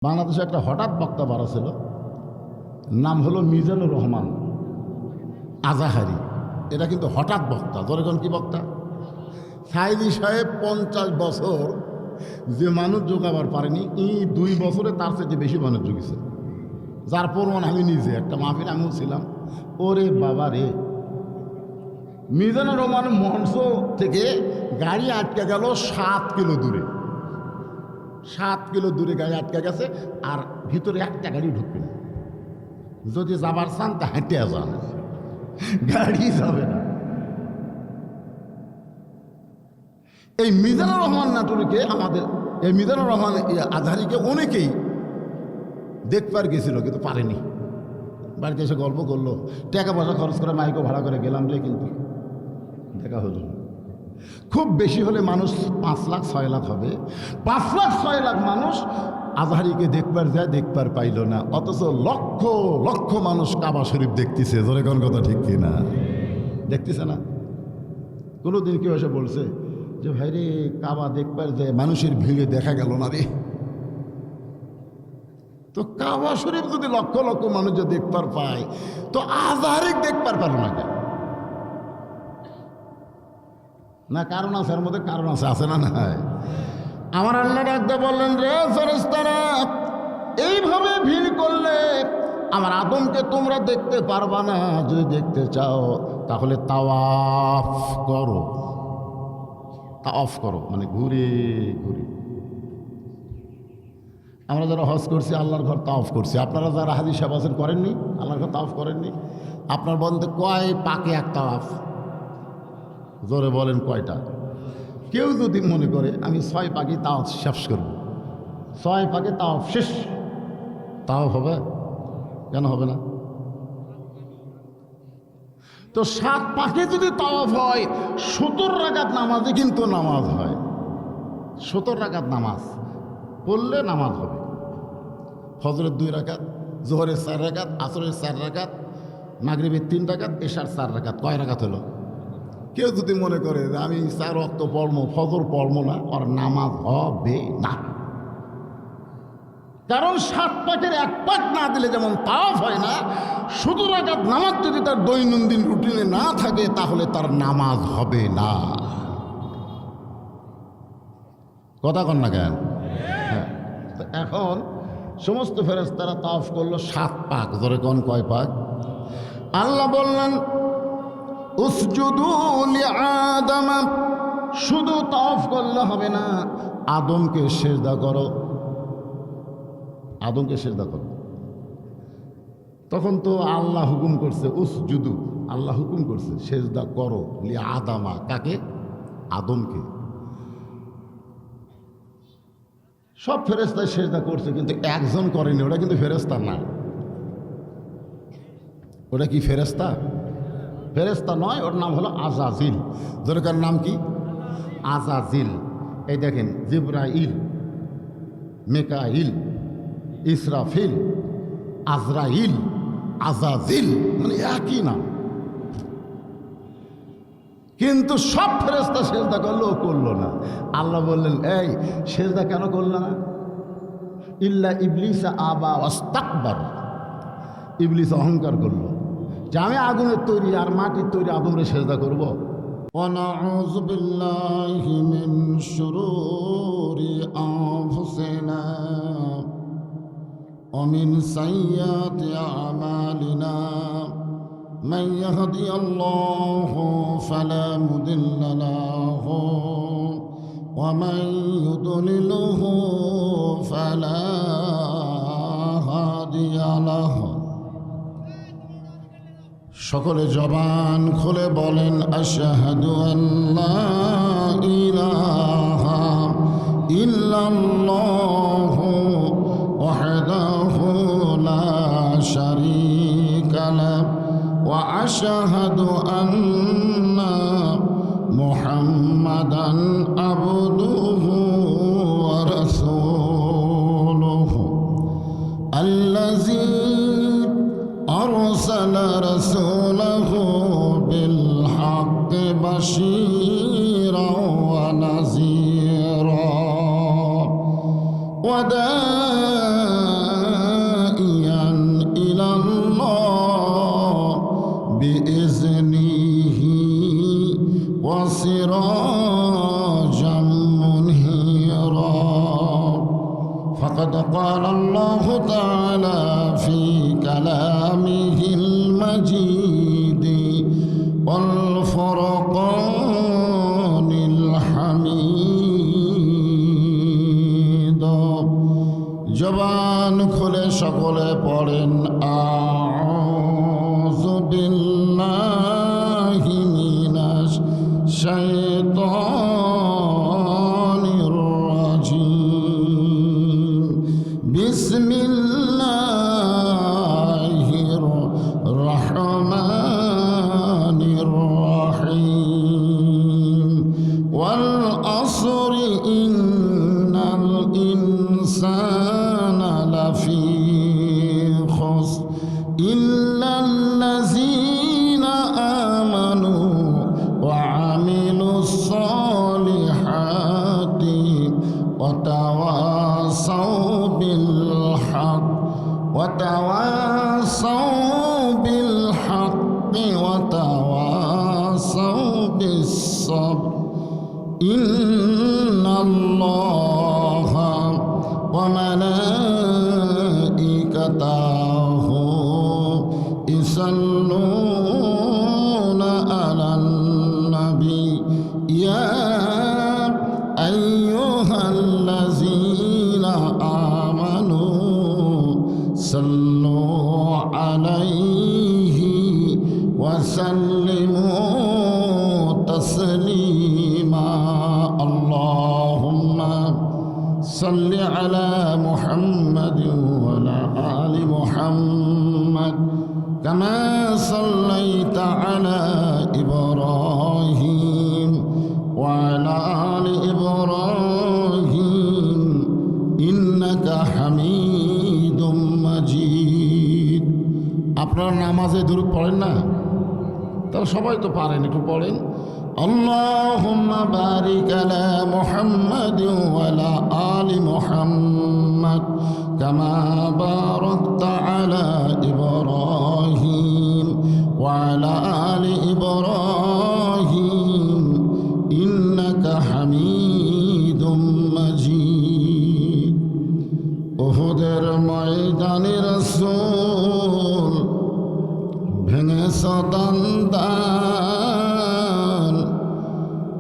বাংলাদেশে একটা হঠাৎ বক্তা বাড়া ছিল, নাম হলো মিজানুর রহমান আজাহারি। এটা কিন্তু হঠাৎ বক্তা, ধরে কোন কি বক্তা? সাইদি সাহেব 50 বছর যে মানুষ যোগাবার পারেনি, 2 বছরে তার চেয়ে বেশি মানুষ জুগিছে। যার প্রমাণ আমি নিজে একটা মাহফিল আমিও ছিলাম। ওরে বাবা রে, মিজানুর রহমান মঞ্চ থেকে গাড়ি আটকে গেল 7 কিলো দূরে। 7 কিলো দূরে গাড়ি আটকে গেছে, আর ভিতরে একটা গাড়ি ঢুকবে না। যদি যাবার চান তা হেঁটে যান, গাড়ি যাবে না। এই মিজানুর রহমান নাটুরিকে, আমাদের এই মিজানুর রহমান আজহারিকে অনেকেই দেখবার গেছিল, কিন্তু পারেনি। বাড়িতে এসে গল্প করলো, টাকা পয়সা খরচ করে মাইকও ভাড়া করে গেলাম রে, কিন্তু দেখা হলো না। খুব বেশি হলে মানুষ 5 লাখ 6 লাখ হবে। 5 লাখ 6 লাখ মানুষ আজহারিকে দেখবার যায়, দেখবার পাইল না। অথচ লক্ষ লক্ষ মানুষ কাবা শরীফ দেখতেছে। জোরে কোন কথা ঠিক কিনা? দেখতেছে না? কোনোদিন কেউ এসে বলছে যে ভাই রে, কাবা দেখবার যায় মানুষের ভিড়ে দেখা গেল না রে? তো কাবা শরীফ যদি লক্ষ লক্ষ মানুষ যদি দেখবার পায়, তো আজহারি দেখবার পারো না কেন? না কারণ আছে, এর মধ্যে কারণ আছে, আছে না? নাই? আমার আল্লাহ ডাকতে বললেন, রে ফেরেশতারা, এইভাবে ভিড় করলে আমার আদমকে তোমরা দেখতে পারবা না। যদি দেখতে চাও তাহলে তাওয়াফ করো। তাওয়াফ করো মানে ঘুরে ঘুরে। আমরা যারা হজ করছি, আল্লাহর ঘর তাওয়াফ করছি। আপনারা যারা হাজী সাহেব আছেন, করেননি? আল্লাহর ঘর তাওয়াফ করেননি? আপনার বলতে কয় পাকে এক তাওয়াফ? জোরে বলেন কয়টা? কেউ যদি মনে করে আমি 6 পাকে তাওয়াফ শেষ করব, 6 পাকে তাওয়াফ শেষ, তাও হবে? কেন হবে না? তো 7 পাকে যদি তাওয়াফ হয়, 70 রাকাত নামাজে কিন্তু নামাজ হয়। 70 রাকাত নামাজ পড়লে নামাজ হবে। ফজরের 2 রাকাত, জোহরের 4 রাকাত, আসরের 4 রাকাত, মাগরিবের 3 রাকাত, এশার 4 রাকাত। কয় রাকাত হলো? কেউ যদি মনে করে যে আমি 4 ওয়াক্ত পড়বো, ফজর পড়বো না, আর নামাজ হবে না। কারণ 7 পাকের 1 পাক না দিলে যেমন তাওয়াফ হয় না, 70 রাকাত নামাজ যদি তার দৈনন্দিন রুটিনে না থাকে, তাহলে তার নামাজ হবে না। কথা কন না কেন? হ্যাঁ। তো এখন সমস্ত ফেরেশতারা তাওয়াফ করলো 7 পাক। ধরে কোন কয় পাক? আল্লাহ বললেন, উসজুদু লিআদম। শুধু তাওয়াফ করলে হবে না, আদমকে সিজদা করো। আদমকে সিজদা করো। তখন তো আল্লাহ হুকুম করছে, উসজুদু, আল্লাহ হুকুম করছে সিজদা করো লিআদমা। কাকে? আদমকে। সব ফেরেশতা সিজদা করছে, কিন্তু একজন করেনি। ওটা কিন্তু ফেরেশতা না। ওটা কি ফেরেশতা? ফেরেশতা নয়, ওর নাম হলো আজাজিল। দরকার নাম কি? আজাজিল। এই দেখেন, জিবরাইল, মেকাইল, ইসরাফিল, আজরাইল, আজাজিল, মানে একই নাম। কিন্তু সব ফেরেশতা সিজদা করলো, ও করলো না। আল্লাহ বললেন, এই সিজদা কেন করলো না? ইল্লা ইবলিস আবা ওয়াস্তাকবার। ইবলিস অহংকার করলো যে আমি আগুনের তৈরি আর মাটির তৈরি আদমরে সিজদা করব। ওয়ানাউযু বিল্লাহি মিন শুরুরি আনফুসিনা ওয়া মিন সাইয়্যাতি আমালিনা মান ইয়াহদিয়াল্লাহু ফালা মুদিল্লা লাহু ওয়া মান ইউদ্লিলহু ফালা হাদিয়া লাহু। সকলে জবান খুলে বলেন, আশহাদু আল্লা ইলাহা ইল্লাল্লাহু ওয়াহদাহু লা শারীকা লাহু ওয়া আশহাদু আন্না মুহাম্মাদান আবদুহু ওয়া রাসূলুহু আল্লাযী أرسل رسوله بالحق بشيرا ونذيرا وداعيا قال الله تعالى في كلامه المجيد والفرقان الحميد জবান খুলে সকলে পড়েন আউযু বিল্লাহি মিনাশ শাইতানির রাজিম বিসমিল্লাহির রহমানির রহিম ওয়াল আসরি ইন্নাল ইনসানা লাফি খুসর ইল্লাল্লাযীনা আমানু ওয়া আমিলুস সালিহাতি ওয়া তাওয়াসাউ বিল হক ওয়া তাওয়াসাউ বিল হাক্কি ওয়া তাওয়াসাউ বিস সাবর ইন্নাল্লাহা ওয়া মালাইকাতাহু ইসাল্লুনা আলান নবী ইয়া আইয়ুহাল্লাযীনা আমানু সাল্লু আলাইহি ওয়া সাল্লিমু তাসলিমা আল্লাহুম্মা সাল্লি আলা মুহাম্মাদিন ওয়া আলা আলি মুহাম্মাদ কামা সাল্লাইতা আলা ইব্রাহিম ওয়া আলা আলি ইব্রাহিম ইন্নাকা হামিদুম মাজিদ। আপনারা নামাজে দুরূদ পড়েন না? তাহলে সবাই তো পারেন, একটু পড়েন। আল্লাহুম্মা বারিক আলা মুহাম্মাদিন ওয়া আলা আলি মুহাম্মাদ কামা বারাকতা আলা ইব্রাহিম ওয়া আলা আলি ইব্রাহিম ইন্নাকা হামিদুম মাজিদ। উহুদের ময়দানে রাসূল ভেঙেছ দান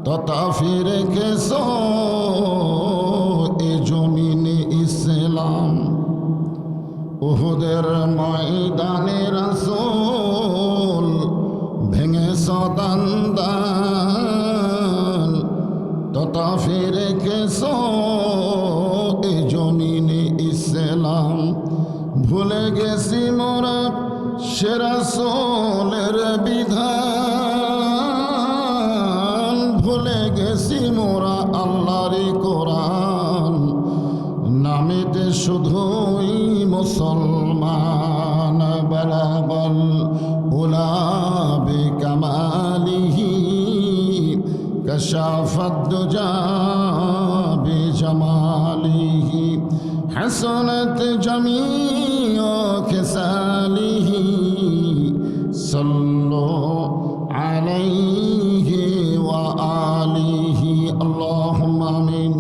তথা ফিরে গেছ এ জমিনে ইসলাম। উহুদের ময়দানে রাসূল ভেঙেছ দান তথা ফিরে গেছ এ জমিনে ইসলাম। ভুলে গেছি মোরা সে রাসূলের বিধান, ভুলে গেছি মোরা আল্লাহর কোরআন, নামেতে শুধুই মুসলমান। বালাগাল উলা বিকামালিহি কাশাফাদ দুজা বিজামালিহি হাসানাত জামিউ খিসালিহি সাল্লু আলাইহি ওয়া আলিহি আল্লাহুম্মা আমিন।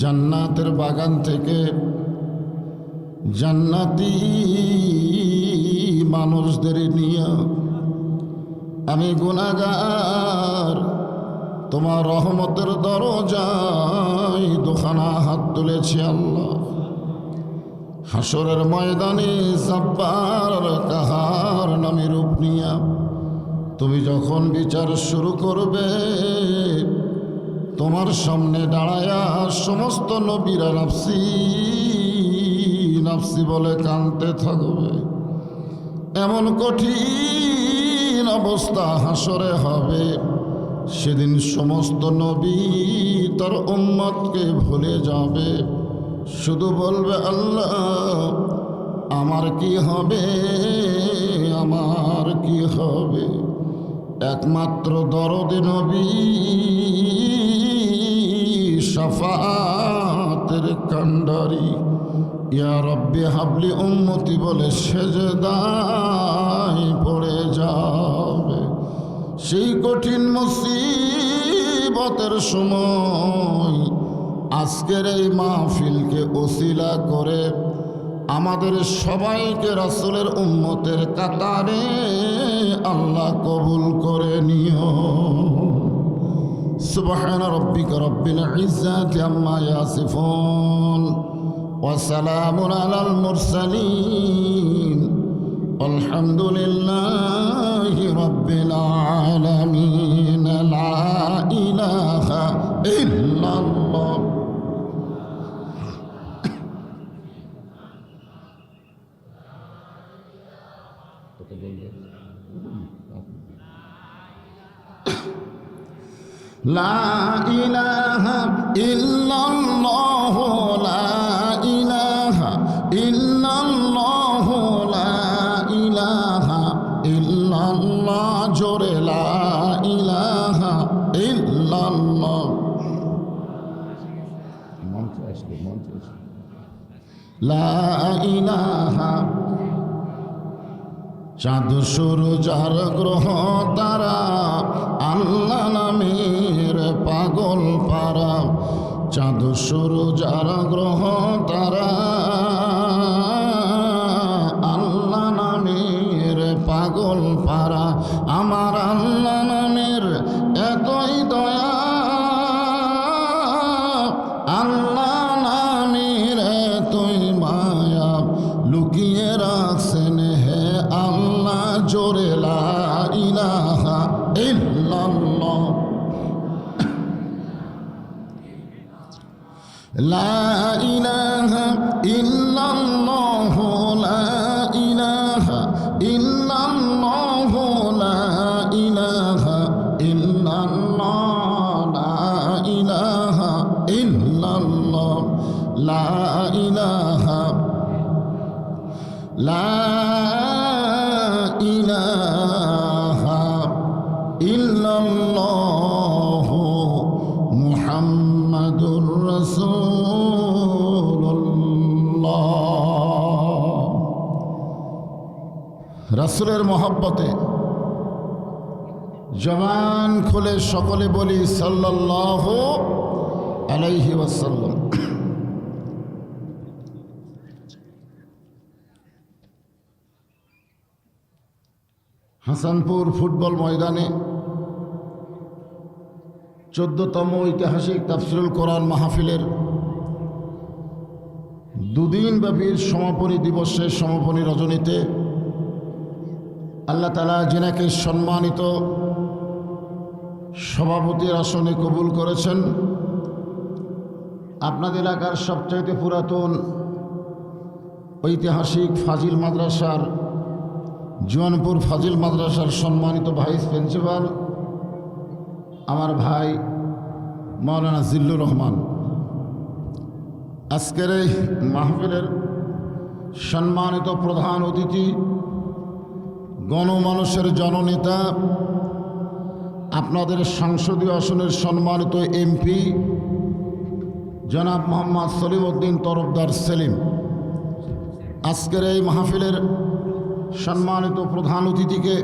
জান্নাতের বাগান থেকে জান্নাতি মানুষদের নিয়ে আমি গুনাহগার তোমার রহমতের দরজায় দুখানা হাত তুলেছি আল্লাহ। হাসরের ময়দানে জব্বার কাহার নামে রূপ নিয়া তুমি যখন বিচার শুরু করবে, তোমার সামনে দাঁড়ায়া সমস্ত নবীরা নাফসি নাফসি বলে কাঁদতে থাকবে। এমন কঠিন অবস্থা হাসরে হবে, সেদিন সমস্ত নবী তার উম্মতকে ভুলে যাবে, শুধু বলবে আল্লাহ আমার কি হবে, আমার কি হবে। একমাত্র দরদে নবী শাফাতের কান্ডারি ইয়া রব্বি হাবলি উম্মতি বলে সেজদায় পড়ে যাবে। সেই কঠিন মুসিবতের সময় আজকের এই মাহফিলকে ওসিলা করে আমাদের সবাইকে রাসূলের উম্মতের কাতারে আল্লাহ কবুল করে নিও। সুবহান রাব্বিকা রাব্বিল ইজ্জাতি আম্মা ইয়াসিফুন ওয়া সালামুন আলাল মুরসালিন আলহামদুলিল্লাহি রাব্বিল আলামিন। লা ইলাহা ইল্লাল্লাহ। লা ইলাহা ইল্লাল্লাহ, লা ইলাহা ইল্লাল্লাহ, লা ইলাহা ইল্লাল্লাহ, জোরে লা ইলাহা ইল্লাল্লাহ। লা ইলাহা। চাঁদ সূরজ আর গ্রহ তারা আল্লাহ নামের পাগল পারা। চাঁদ সূরজ আর গ্রহ তারা আল্লাহ নামের পাগল পারা। আমার আল্লাহ নামের এতই দয়া, আল্লাহ নামের এতই মায়া, লুকিয়ে রাখছেন হে আল্লাহ, জোরে লা ইলাহা ইল্লাল্লাহ। লা ইলাহা ইল্লাল্লাহ, লা ইলাহা ইল্লাল্লাহ, লা ইলাহা ইল্লাল্লাহ, লা ইলাহা ইল্লাল্লাহ, লা ইলাহা, লা ইলাহা ইল্লাল্লাহ মুহাম্মাদুর রাসূলুল্লাহ। রাসূলের মহব্বতে জবান খুলে সকলে বলি সাল্লাল্লাহু আলাইহি ওয়াসাল্লাম। হাসানপুর ফুটবল ময়দানে 14তম ঐতিহাসিক তাফসীরুল কোরআন মাহফিলের দুদিনব্যাপী সমাপনী দিবসের সমাপনী রজনীতে আল্লাহ তাআলা যিনাকে সম্মানিত সভাপতির আসনে কবুল করেছেন, আপনাদের এলাকার সবচাইতে পুরাতন ঐতিহাসিক ফাজিল মাদ্রাসার জোয়ানপুর ফাজিল মাদ্রাসার সম্মানিত ভাইস প্রিন্সিপাল আমার ভাই মাওলানা জিল্লুর রহমান, আজকের এই মাহফিলের সম্মানিত প্রধান অতিথি, গণমানুষের জননেতা, আপনাদের সংসদীয় আসনের সম্মানিত এমপি জনাব মোহাম্মদ সলিমউদ্দিন তরফদার সেলিম, আজকের এই মাহফিলের সম্মানিত প্রধান অতিথিকে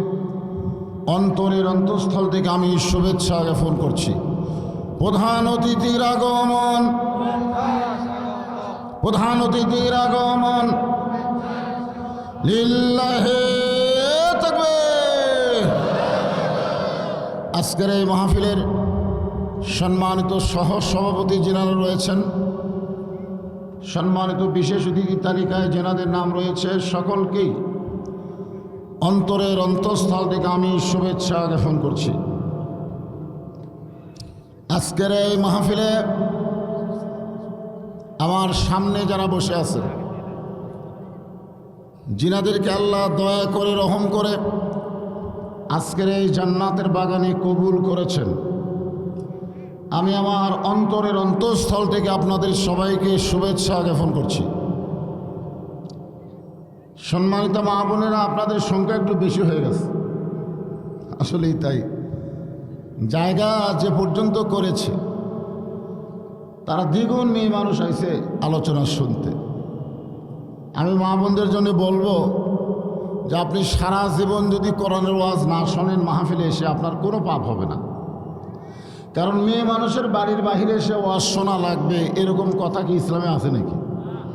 অন্তরের অন্তঃস্থল থেকে আমি শুভেচ্ছা জ্ঞাপন করছি। প্রধান অতিথির আগমন, প্রধান অতিথির আগমন, লিল্লাহে তাকবীর। আজকের এই মাহফিলের সম্মানিত সহ সভাপতি যিনারা রয়েছেন, সম্মানিত বিশেষ অতিথি তালিকায় যেনাদের নাম রয়েছে, সকলকেই অন্তরের অন্তঃস্থল থেকে আমি শুভেচ্ছা জ্ঞাপন করছি। আজকের এই মাহফিলে আমার সামনে যারা বসে আছে, যিনাদেরকে আল্লাহ দয়া করে রহম করে আজকের এই জান্নাতের বাগানে কবুল করেছেন, আমি আমার অন্তরের অন্তঃস্থল থেকে আপনাদের সবাইকে শুভেচ্ছা জ্ঞাপন করছি। সম্মানিত মা বোনেরা, আপনাদের সংখ্যা একটু বেশি হয়ে গেছে, আসলেই তাই। জায়গা যে পর্যন্ত করেছে তারা দ্বিগুণ মেয়ে মানুষ আইছে আলোচনা শুনতে। আমি মা বোনদের জন্য বলবো যে আপনি সারা জীবন যদি কোরআনের ওয়াজ না শোনেন, মাহফিলে এসে আপনার কোনো পাপ হবে না। কারণ মেয়ে মানুষের বাড়ির বাহিরে এসে ওয়াজ শোনা লাগবে এরকম কথা কি ইসলামে আছে নাকি?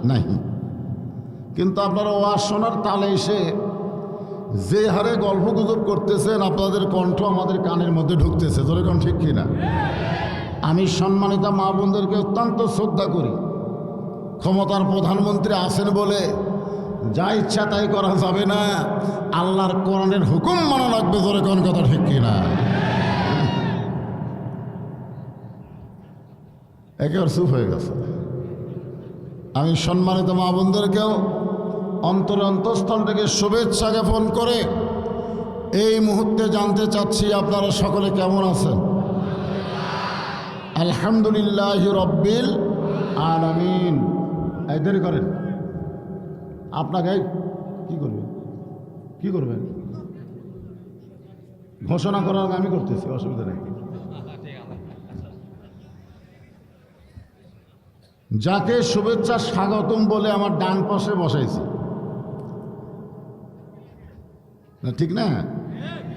নাই। কিন্তু আপনারা ওয়াজ শোনার তালে এসে যে হারে গল্প গুজব করতেছেন, আপনাদের কণ্ঠ আমাদের কানের মধ্যে ঢুকতেছে। জোরে কোন ঠিক কিনা? আমি সম্মানিত মা বোনদেরকে অত্যন্ত শ্রদ্ধা করি। ক্ষমতার প্রধানমন্ত্রী আছেন বলে যা ইচ্ছা তাই করা যাবে না, আল্লাহর কোরআনের হুকুম মানা লাগবে। জোরে কোন কথা ঠিক কিনা? একেবারে চুপ হয়ে গেছে। আমি সম্মানিত মা বোনদেরকেও অন্তরে অন্তঃস্থল থেকে শুভেচ্ছা জ্ঞাপন করে এই মুহূর্তে জানতে চাচ্ছি আপনারা সকলে কেমন আছেন? আলহামদুলিল্লাহি রব্বিল আলামিন। এই দেরি করেন, আপনাকে কি করবেন ঘোষণা করার আমি করতেছি, অসুবিধা নেই। যাকে শুভেচ্ছা স্বাগতম বলে আমার ডান পাশে বসাইছি, ঠিক না?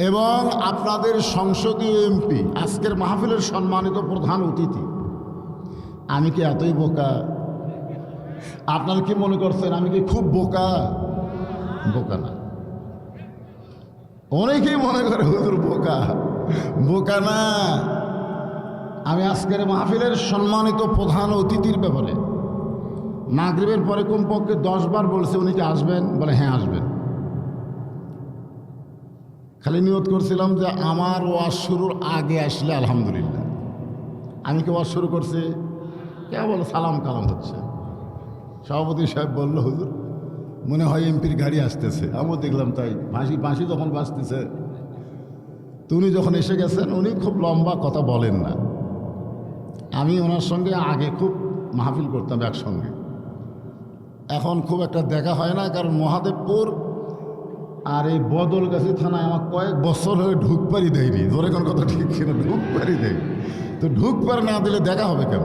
এবং আপনাদের সংসদীয় এমপি, আজকের মাহফিলের সম্মানিত প্রধান অতিথি। আমি কি এতই বোকা? আপনারা কি মনে করছেন আমি কি খুব বোকা? বোকা না। অনেকেই মনে করে হুজুর বোকা। বোকা না। আমি আজকের মাহফিলের সম্মানিত প্রধান অতিথির ব্যাপারে মাগরিবের পরে কমপক্ষে 10 বার বলছে উনি কি আসবেন? বলে হ্যাঁ আসবেন। খালি নিয়ত করছিলাম যে আমার ওয়াজ শুরুর আগে আসলে আলহামদুলিল্লাহ। আমি কি ওয়াজ শুরু করছি? কেবল সালাম কালাম হচ্ছে। সভাপতি সাহেব বলল হুজুর মনে হয় এমপির গাড়ি আসতেছে। আমিও দেখলাম তাই। বাঁশি যখন বাজতেছে, তো উনি যখন এসে গেছেন, উনি খুব লম্বা কথা বলেন না। আমি ওনার সঙ্গে আগে খুব মাহফিল করতাম একসঙ্গে, এখন খুব একটা দেখা হয় না। কারণ মহাদেবপুর আর এই বদলগাছি থানায় আমার কয়েক বছর হয়ে ঢুকপারি দেয়নি। ধরে কোন কথা ঠিক ছিল, ঢুকপারি দেয়। তো ঢুকপারি না দিলে দেখা হবে কেন?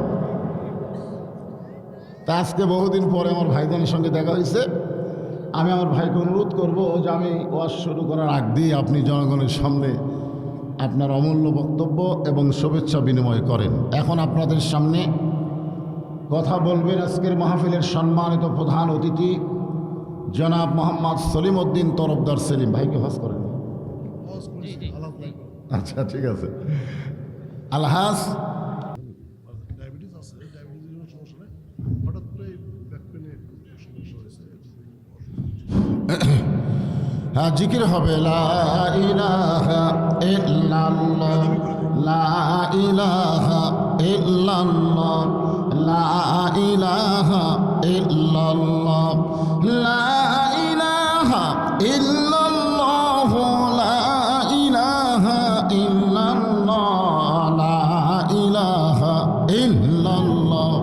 তা আজকে বহুদিন পরে আমার ভাইজানের সঙ্গে দেখা হয়েছে। আমি আমার ভাইকে অনুরোধ করবো যে আমি ওয়াজ শুরু করার আগ দিয়ে আপনি জনগণের সামনে আপনার অমূল্য বক্তব্য এবং শুভেচ্ছা বিনিময় করেন। এখন আপনাদের সামনে কথা বলবেন আজকের মাহফিলের সম্মানিত প্রধান অতিথি জনাব মোহাম্মদ সলিম উদ্দিন তরফদার সেলিম। ভাইকে হজ করেন? আচ্ছা ঠিক আছে। আলহাজ হ্যাঁ জিকির হবে লা ইলাহা ইল্লাল্লাহ, লা ইলাহা ইল্লাল্লাহ, লা ইলাহা ইল্লাল্লাহ, লা ইলাহা ইল্লাল্লাহ, লা ইলাহা ইল্লাল্লাহ, লা ইলাহা ইল্লাল্লাহ,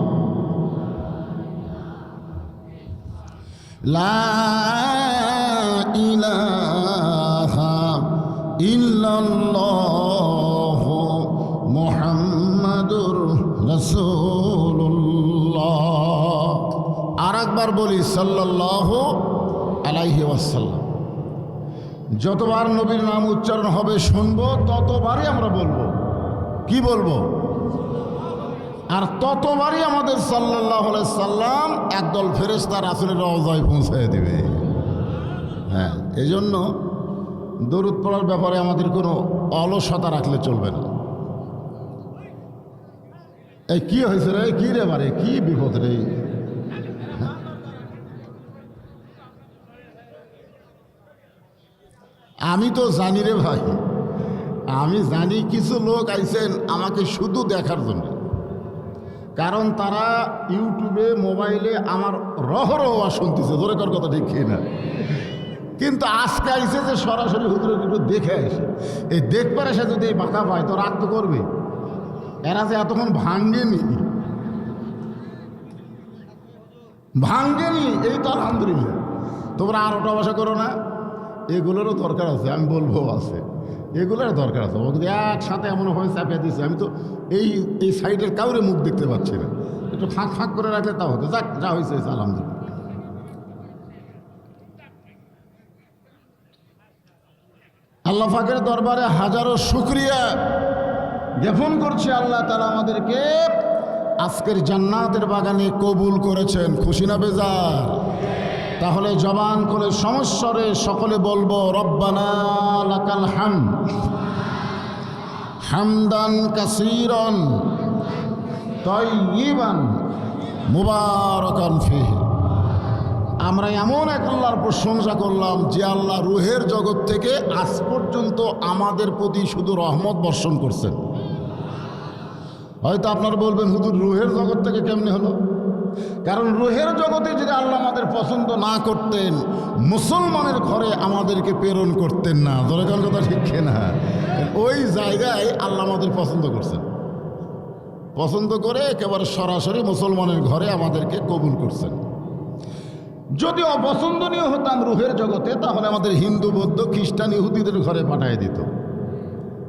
লা ইলাহা ইল্লাল্লাহ মুহাম্মাদুর রাসূলুল্লাহ। আর একবার বলি সাল্লাল্লাহু আলাইহি ওয়াসাল্লাম। যতবার নবীর নাম উচ্চারণ হবে শুনবো, ততবারই আমরা বলবো। কি বলবো? আর ততবারই আমাদের সাল্লাল্লাহু আলাইহি সাল্লাম একদল ফেরেশতা রাসূলের রওজায় পৌঁছায় দিবে। হ্যাঁ, এই জন্য দরুদ পড়ার ব্যাপারে আমাদের কোনো অলসতা রাখলে চলবে না। এই কি হয়েছে রে? কি রে বারে? কি বিপদ রে? আমি তো জানি রে ভাই, আমি জানি কিছু লোক আইছেন আমাকে শুধু দেখার জন্য। কারণ তারা ইউটিউবে মোবাইলে আমার রহরহ শুনতেছে। ধরে কর কথা ঠিক না? কিন্তু আজকে আইসে যে সরাসরি হুজুরের একটু দেখে আসে, এই দেখবার এসে যদি এই বাঁকা পায় তো রাগ তো করবে। এরা যে এতক্ষণ ভাঙ্গেনি এই তো আলহামদুলিল্লাহ। তোমরা আর ওটা বাসা করো না, এগুলোরও দরকার আছে। আমি বলবো আছে, এগুলোর দরকার আছে। ও যদি একসাথে এমন হয়ে চাপিয়ে দিচ্ছে, আমি তো এই সাইডের কাউরে মুখ দেখতে পাচ্ছি না। একটু ফাঁক ফাঁক করে রাখলে তা হতো। যাক, যা হয়েছে আলহামদুলিল্লাহ। আল্লাহ পাকের দরবারে হাজারো শুকরিয়া জ্ঞাপন করছি আল্লাহ তাআলা আমাদেরকে আজকের জান্নাতের বাগানে কবুল করেছেন। খুশি না বেজার? তাহলে জবান খুলে সমস্বরে সকলে বলবো রব্বানা লাকাল হামদ হামদান কাসীরান তাইয়িবান মুবারাকান ফীহি। আমরা এমন এক আল্লাহর প্রশংসা করলাম যে আল্লাহ রুহের জগৎ থেকে আজ পর্যন্ত আমাদের প্রতি শুধু রহমত বর্ষণ করছেন। হয়তো আপনারা বলবেন হুজুর রুহের জগৎ থেকে কেমনে হলো? কারণ রুহের জগতে যদি আল্লাহ আমাদের পছন্দ না করতেন মুসলমানের ঘরে আমাদেরকে প্রেরণ করতেন না। দরকার কথা ঠিক না? ওই জায়গায় আল্লাহ আমাদের পছন্দ করছেন, পছন্দ করে একেবারে সরাসরি মুসলমানের ঘরে আমাদেরকে কবুল করছেন। যদি অপছন্দনীয় হতাম রুহের জগতে তাহলে আমাদের হিন্দু বৌদ্ধ খ্রিস্টান ইহুদিদের ঘরে পাঠিয়ে দিত।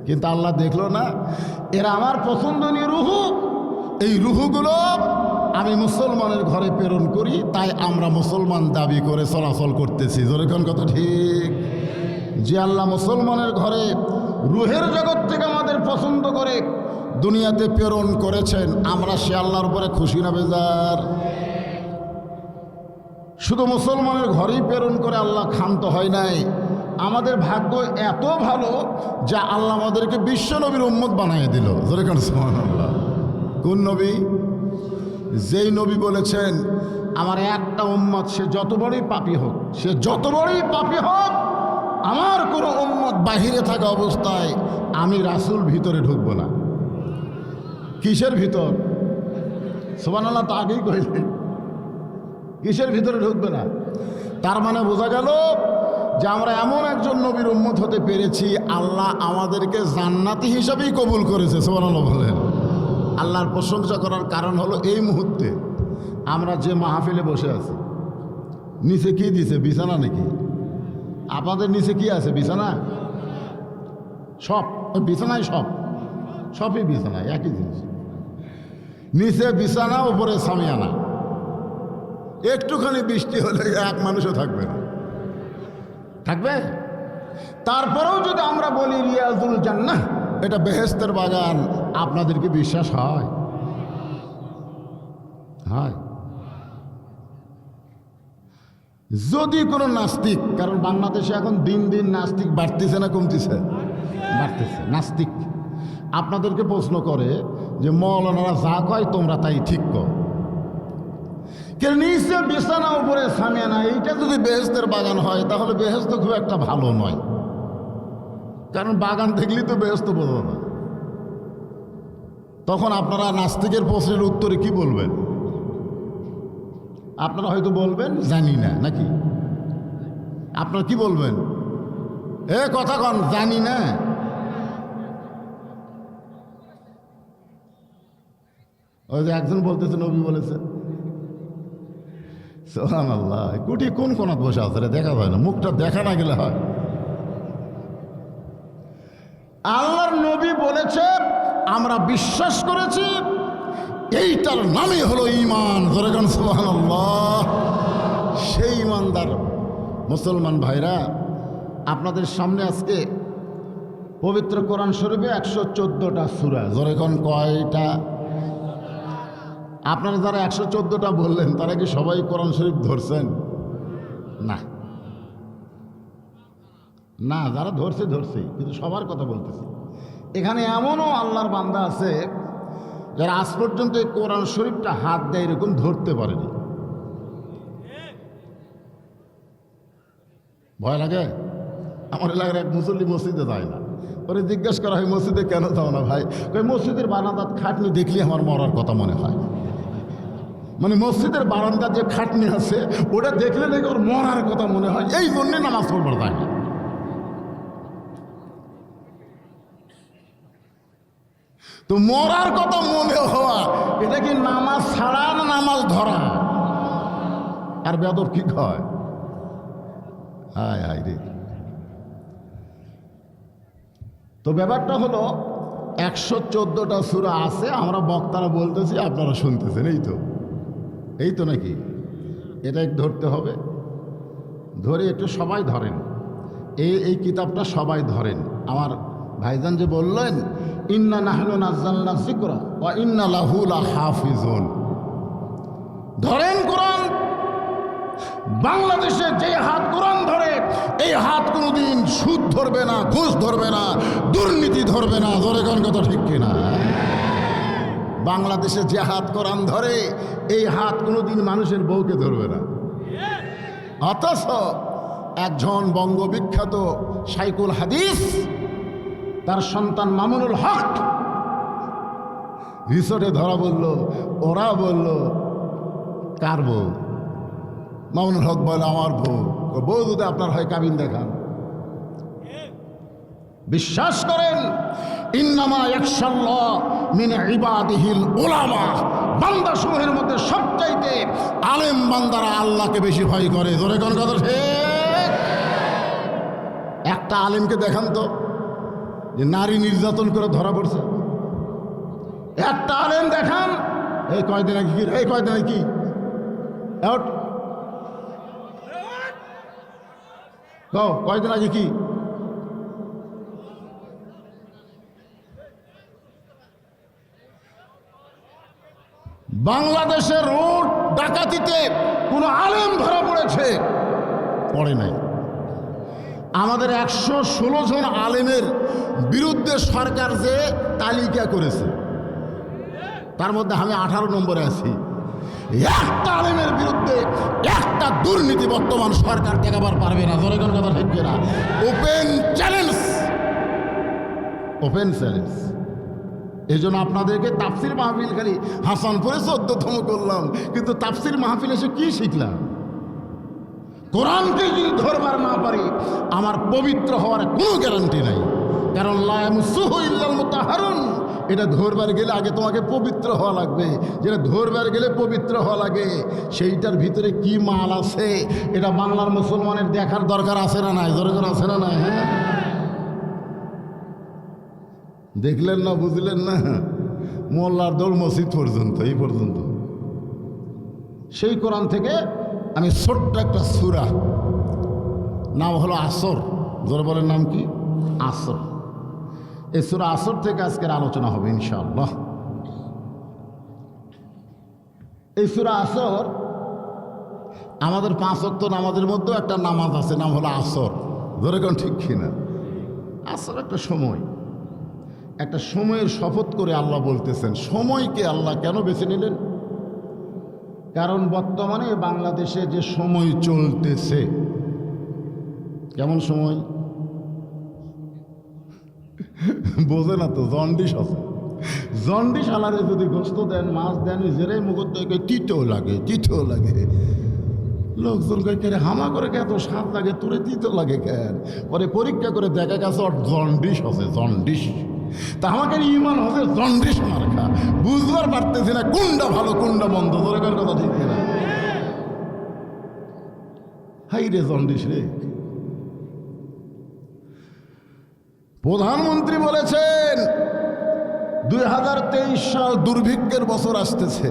কিন্তু আল্লাহ দেখলো না, এরা আমার পছন্দনীয় রুহু, এই রুহুগুলো আমি মুসলমানের ঘরে প্রেরণ করি, তাই আমরা মুসলমান দাবি করে চলাচল করতেছি। যেরকম কত ঠিক যে আল্লাহ মুসলমানের ঘরে রুহের জগৎ থেকে আমাদের পছন্দ করে দুনিয়াতে প্রেরণ করেছেন, আমরা সে আল্লাহর উপরে খুশি না বেজার? শুধু মুসলমানের ঘরেই প্রেরণ করে আল্লাহ ক্ষান্ত হয় নাই, আমাদের ভাগ্য এত ভালো যা আল্লাহ আমাদেরকে বিশ্ব নবীর উম্মত বানিয়ে দিল। যেরকম সুবহানাল্লাহ। কোন নবী? যেই নবী বলেছেন আমার একটা উম্মত সে যত বড়ই পাপী হোক, সে যত বড়ই পাপী হোক, আমার কোনো উম্মত বাহিরে থাকা অবস্থায় আমি রাসূল ভিতরে ঢুকবো না। কিসের ভিতর? সুবহানাল্লাহ, তো আগেই কইলেন কিসের ভিতরে ঢুকবে না। তার মানে বোঝা গেল যে আমরা এমন একজন নবীর উম্মত হতে পেরেছি আল্লাহ আমাদেরকে জান্নাতি হিসাবেই কবুল করেছে। সুবহানাল্লাহ বলেন। আল্লাহর প্রশংসা করার কারণ হলো এই মুহূর্তে আমরা যে মাহফিলে বসে আছি, নিচে কি দিছে? বিছানা নাকি? আপনাদের নিচে কি আছে? বিছানা? সব বিছানায়, সবই বিছানায়, একই জিনিস। নিচে বিছানা, উপরে সামিয়ানা। একটুখানি বৃষ্টি হলে এক মানুষও থাকবে না, থাকবে? তারপরেও যদি আমরা বলি রিয়াজুল জান্নাহ, এটা বেহেশতের বাগান, আপনাদেরকে বিশ্বাস হয়? হয়? যদি কোনো নাস্তিক, কারণ বাংলাদেশে এখন দিন দিন নাস্তিক বাড়তেছে না কমতেছে? বাড়তেছে। নাস্তিক আপনাদেরকে প্রশ্ন করে যে মৌলানারা যা কয় তোমরা তাই ঠিক কর, কে নিচে বিছানা উপরে সামিয়ানা, এইটা যদি বেহেশতের বাগান হয় তাহলে বেহেশত খুব একটা ভালো নয়। কারণ বাগান দেখলেই তো বেহেশত বোঝা না। তখন আপনারা নাস্তিকের প্রশ্নের উত্তরে কি বলবেন? আপনারা হয়তো বলবেন জানি না, নাকি? আপনারা কি বলবেন? এ কথা কন, জানি না। ওই যে একজন বলতেছে নবী বলেছে। সুবহানাল্লাহ। কুটি কোন কোনাত বসে আছে রে, দেখা যায় না, মুখটা দেখা না গেলে হয়। আল্লাহর নবী বলেছে, আমরা বিশ্বাস করেছি, এইটার নামই হলো ঈমান। যেরকম সুবহানাল্লাহ। সেই ঈমানদার মুসলমান ভাইরা, আপনাদের সামনে আজকে পবিত্র কোরআন শরীফে 114টা সূরা। যেরকম কয়টা? আপনারা যারা 114টা বললেন তারা কি সবাই কোরআন শরীফ ধরছেন? না না, যারা ধরছে ধরছে, কিন্তু সবার কথা বলতেছি। এখানে এমনও আল্লাহর বান্দা আছে যারা আজ পর্যন্ত এই কোরআন শরীফটা হাত দেয় এরকম ধরতে পারেনি। ভয় লাগে? আমার এলাকার এক মুসল্লি মসজিদে যায় না, ওরে জিজ্ঞেস করা হয় মসজিদে কেন যাও না ভাই? ওই মসজিদের বারান্দার খাটনি দেখলে আমার মরার কথা মনে হয়। মানে মসজিদের বারান্দার যে খাটনি আছে ওটা দেখলে নাকি ওর মরার কথা মনে হয়, এই জন্যে নামাজ পড়বার যায় না। তো মরার কথা মনে হওয়া এটা কি নামাজ ছাড়া না নামাজ ধরা? আর বেদব কি কয়? হায় হায় রে। তো ব্যাপারটা হলো 114টা সূরা আছে, আমরা বক্তারা বলতেছি, আপনারা শুনতেছেন। এই তো নাকি? এটা ধরতে হবে। ধরে একটু সবাই ধরেন, এই কিতাবটা সবাই ধরেন। আমার ভাইজান যে বললেন ইন্না নাহনু নাযালনা যিকরা ওয়া ইন্না লাহু লাহাফিজুন। ধরেন কোরআন। বাংলাদেশে যে হাত কোরআন ধরে এই হাত কোনোদিন সুদ ধরবে না, ঘুষ ধরবে না, দুর্নীতি ধরবে না। জোরে কোন কথা ঠিক কিনা? বাংলাদেশে যে হাত কোরআন ধরে এই হাত কোনোদিন মানুষের বউকে ধরবে না। অথচ একজন বঙ্গবিখ্যাত শাইখুল হাদিস তার সন্তান মামুনুল হক রিসোর্টে ধরা বলল, ওরা বলল কার বউ? মামুনুল হক বলে আমার বউ। বউ যদি আপনার হয় কাবিন দেখান। বিশ্বাস করেন ইন্নামা ইয়াখশাল্লাহ মিন ইবাদিহিল উলামা। বান্দা সমূহের মধ্যে সবচাইতে আলেম বান্দারা আল্লাহকে বেশি ভয় করে। জোরে কোন কথা ঠিক? একটা আলেমকে দেখান তো যে নারী নির্যাতন করে ধরা পড়ছে। একটা আলেম দেখান। এই কয়দিন আগে কি, এই কয়দিন আগে কি কয়দিন আগে কি বাংলাদেশের রোড ডাকাতিতে কোন আলেম ধরা পড়েছে? পড়ে নাই। আমাদের 116 জন আলেমের বিরুদ্ধে সরকার যে তালিকা করেছে তার মধ্যে আমি 18 নম্বরে আছি। একটা আলেমের বিরুদ্ধে একটা দুর্নীতি বর্তমান সরকার ঠেকাবার পারবে না। জোরে কোন কথা ঠিক না? Open challenge, open challenge. এই জন্য আপনাদেরকে তাফসির মাহফিল খালি হাসানপুরে 14তম করলাম, কিন্তু তাফসির মাহফিল এসে কি শিখলাম? কোরআনকে যদি ধরবার না পারি আমার পবিত্র হওয়ার কোনো গ্যারান্টি নাই। কারণ লা ইয়ামসুহু ইল্লাল মুতাহহারুন। এটা ধরবার গেলে আগে তোমাকে পবিত্র হওয়া লাগবে। যেটা ধরবার গেলে পবিত্র হওয়া লাগে সেইটার ভিতরে কি মাল আছে এটা বাংলার মুসলমানের দেখার দরকার আছে না নাই? জোরে জোরে আছে না নাই? হ্যাঁ, দেখলেন না, বুঝলেন না? মোল্লার দৌড় মসজিদ পর্যন্ত, এই পর্যন্ত। সেই কোরআন থেকে আমি ছোট্ট একটা সূরা, নাম হলো আসর। জোরে বলেন নাম কি? আসর। এই সূরা আসর থেকে আজকের আলোচনা হবে ইনশাআল্লাহ। এই সূরা আসর আমাদের 5 ওয়াক্ত নামাজের মধ্যেও একটা নামাজ আছে, নাম হলো আসর। ধরে কোন ঠিক কিনা? আসর একটা সময়, একটা সময়ের শপথ করে আল্লাহ বলতেছেন। সময়কে আল্লাহ কেন বেছে নিলেন? কারণ বর্তমানে বাংলাদেশে যে সময় চলতেছে, কেমন সময় বোঝে না তো? জন্ডিস আছে। জন্ডিস আলারে যদি গোস্ত দেন, মাছ দেন, জেরাই মুখত তিতেও লাগে, তিতেও লাগে। লোকজন কে হামা করে এত স্বাদ লাগে, তোরে তিতো লাগে কেন? পরে পরীক্ষা করে দেখা গেছে ওর জন্ডিস আছে, জন্ডিস। তা আমাকে ইমান হচ্ছে জন্ডিস মার্কা। বুঝবার পারতেছি না কোনটা ভালো কোনটা মন্দ। দরকার কথা ঠিক না? হাই রে জন্ডিস রে। প্রধানমন্ত্রী বলেছেন 2023 সাল দুর্ভিক্ষের বছর আসতেছে।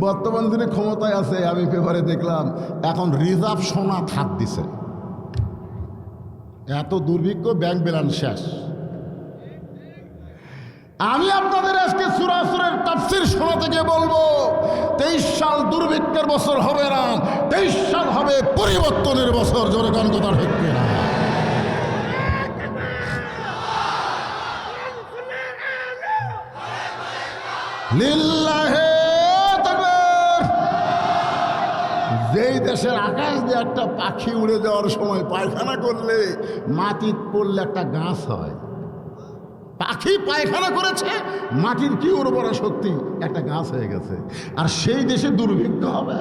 বর্তমান যিনি ক্ষমতায় আছে, আমি পেপারে দেখলাম এখন রিজার্ভ সোনা থাক দিছে। এত দুর্ভিক্ষ, ব্যাংক ব্যালেন্স শেষ। আমি আপনাদের আজকে সূরা আসরের তাফসীর শোনাতে গিয়ে বলবো 23 সাল দুর্ভিক্ষের বছর হবে না, 23 সাল হবে পরিবর্তনের বছর। জোরে কোন কথা ঠিক না? লিল্লাহে তাকবীর। যেই দেশের আকাশ দিয়ে একটা পাখি উড়ে যাওয়ার সময় পায়খানা করলে মাটি পড়লে একটা গাছ হয়, পাখি পায়খানা করেছে, মাটির কি উর্বরা শক্তি, একটা গাছ হয়ে গেছে। আর সেই দেশে দুর্ভিক্ষ হবে,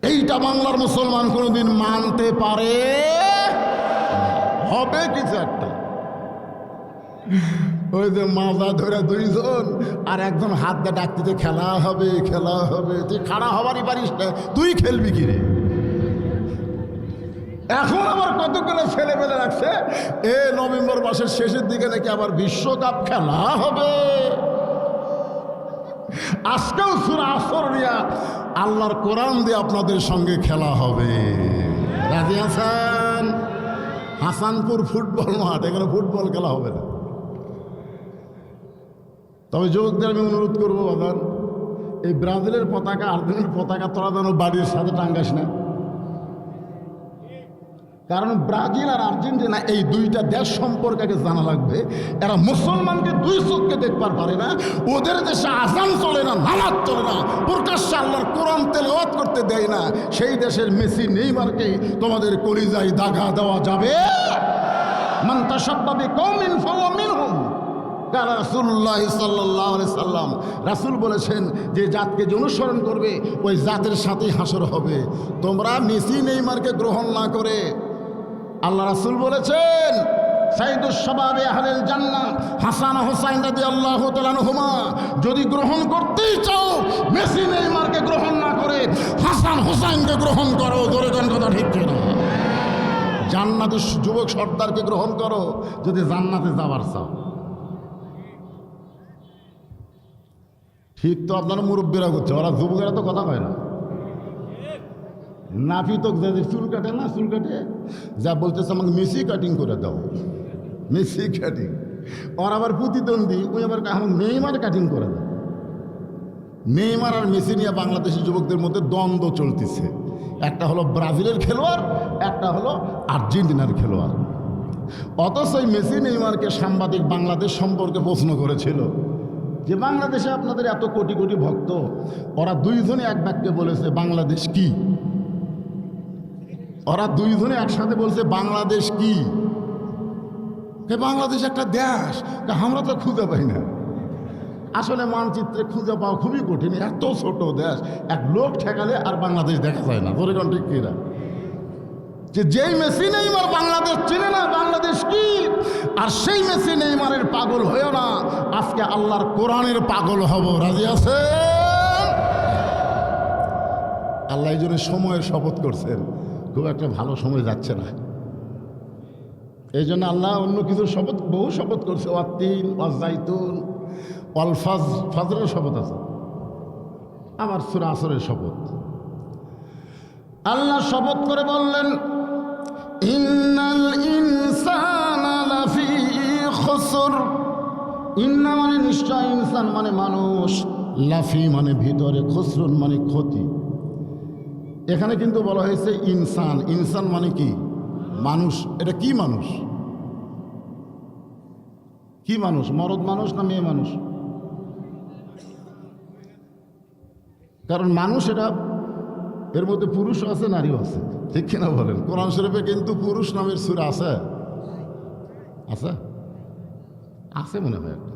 এইটা বাংলার মুসলমান কোনোদিন মানতে পারে? হবে কিছু একটা। ওই যে মাজা ধরে 2 জন আর একজন হাত দিয়ে ডাকতে, খেলা হবে, খেলা হবে। তুই খাড়া হবারই পারিস না, তুই খেলবি কিরে? এখন আবার কতগুলো ছেলে পেলে রাখছে নভেম্বর মাসের শেষের দিকে নাকি আবার বিশ্বকাপ খেলা হবে। আজকেও সূরা আসর নিয়ে আল্লাহর কোরআন দিয়ে আপনাদের সঙ্গে খেলা হবে। রাজি আছেন? হাসানপুর ফুটবল মাঠ, এখানে ফুটবল খেলা হবে না। তবে যুবকদের আমি অনুরোধ করবো, বাদান, এই ব্রাজিলের পতাকা আর্জেন্টিনার পতাকা তোরা যেন বাড়ির সাথে টাঙ্গাস না। কারণ ব্রাজিল আর আর্জেন্টিনা এই দুইটা দেশ সম্পর্কে জানা লাগবে। এরা মুসলমানকে দুই চোখকে দেখবার পারে না। ওদের দেশে আজান চলে না, নামাজ চলে না, প্রকাশ্যে আল্লাহর কোরআন তেলাওয়াত করতে দেয় না। সেই দেশের মেসি নেইমারকে তোমাদের কলিজায় দাগা দেওয়া যাবে? মান তাশাব্বাহা বিকওমিন ফাহুয়া মিনহুম। রাসূলুল্লাহ সাল্লাল্লাহু আলাইহি সাল্লাম রাসূল বলেছেন যে জাতকে যে অনুসরণ করবে ওই জাতের সাথেই হাসর হবে। তোমরা মেসি নেইমারকে গ্রহণ না করে, আল্লাহ রাসূল বলেছেন সাইয়্যিদুশ শাবাবে আহলিল জান্নাহ হাসান হুসাইন রাদিয়াল্লাহু তাআলা আনহুমা, যদি গ্রহণ করতেই চাও মেসি নেইমারকে গ্রহণ না করে হাসান হুসাইনকে গ্রহণ করো। জোরে গান কথা ঠিক কিনা? জান্নাতের যুবক সর্দারকে গ্রহণ করো যদি জান্নাতে যাবার চাও। ঠিক তো আপনারা মুরব্বীরা করছে, ওরা যুবকেরা তো কথা কয় না। নাফি তো যাদের চুল কাটে না, চুল কাটে যা বলতেছে আমাকে মেসি কাটিং করে দাও, মেসি কাটিং। ওর আবার প্রতিদ্বন্দ্বী ওই আবার আমাকে নেইমার কাটিং করে দাও। নেইমার আর মেসি নিয়ে বাংলাদেশি যুবকদের মধ্যে দ্বন্দ্ব চলতেছে। একটা হলো ব্রাজিলের খেলোয়াড়, একটা হলো আর্জেন্টিনার খেলোয়াড়। অথচ ওই মেসি নেইমারকে সাংবাদিক বাংলাদেশ সম্পর্কে প্রশ্ন করেছিল যে বাংলাদেশে আপনাদের এত কোটি কোটি ভক্ত, ওরা দুইজনে এক বাক্যে বলেছে বাংলাদেশ কি। ওরা দুইজনে একসাথে বলছে বাংলাদেশ কি। বাংলাদেশ একটা দেশ, আমরা তো খুঁজে পাই না। আসলে মানচিত্রে খুঁজে পাওয়া খুবই কঠিন, এত ছোট দেশ, এক লোক ঠেকালে আর বাংলাদেশ দেখা যায় না। ধরে কোন ঠিক কিনা? যেই মেসি নেইমার বাংলাদেশ চিনে না বাংলাদেশ কি, আর সেই মেসি নেইমারের পাগল হয়েও না, আজকে আল্লাহর কোরআনের পাগল হব। রাজি আছে? আল্লাহ এই জন্য সময়ের শপথ করছেন, খুব একটা ভালো সময় যাচ্ছে না। এই জন্য আল্লাহ অন্য কিছুর শপথ, বহু শপথ করছে। ওয়াত্তিন ওয়াজ্জাইতুন ওয়াল ফজরের শপথ আছে, আবার সূরা আসরের শপথ। আল্লাহ শপথ করে বললেন ইন্নাল ইনসানা লাফি খুসর। ইন্না মানে নিশ্চয়, ইনসান মানে মানুষ, লাফি মানে ভিতরে, খুসরুন মানে ক্ষতি। এখানে কিন্তু বলা হয়েছে ইনসান। ইনসান মানে কি? মানুষ। এটা কি মানুষ? কি মানুষ? মরদ মানুষ না মেয়ে মানুষ? কারণ মানুষ এটা, এর মধ্যে পুরুষও আছে নারীও আছে, ঠিক কিনা বলেন? কোরআন শরীফে কিন্তু পুরুষ নামের সূরা আছে, আছে আছে মনে হয় একটা।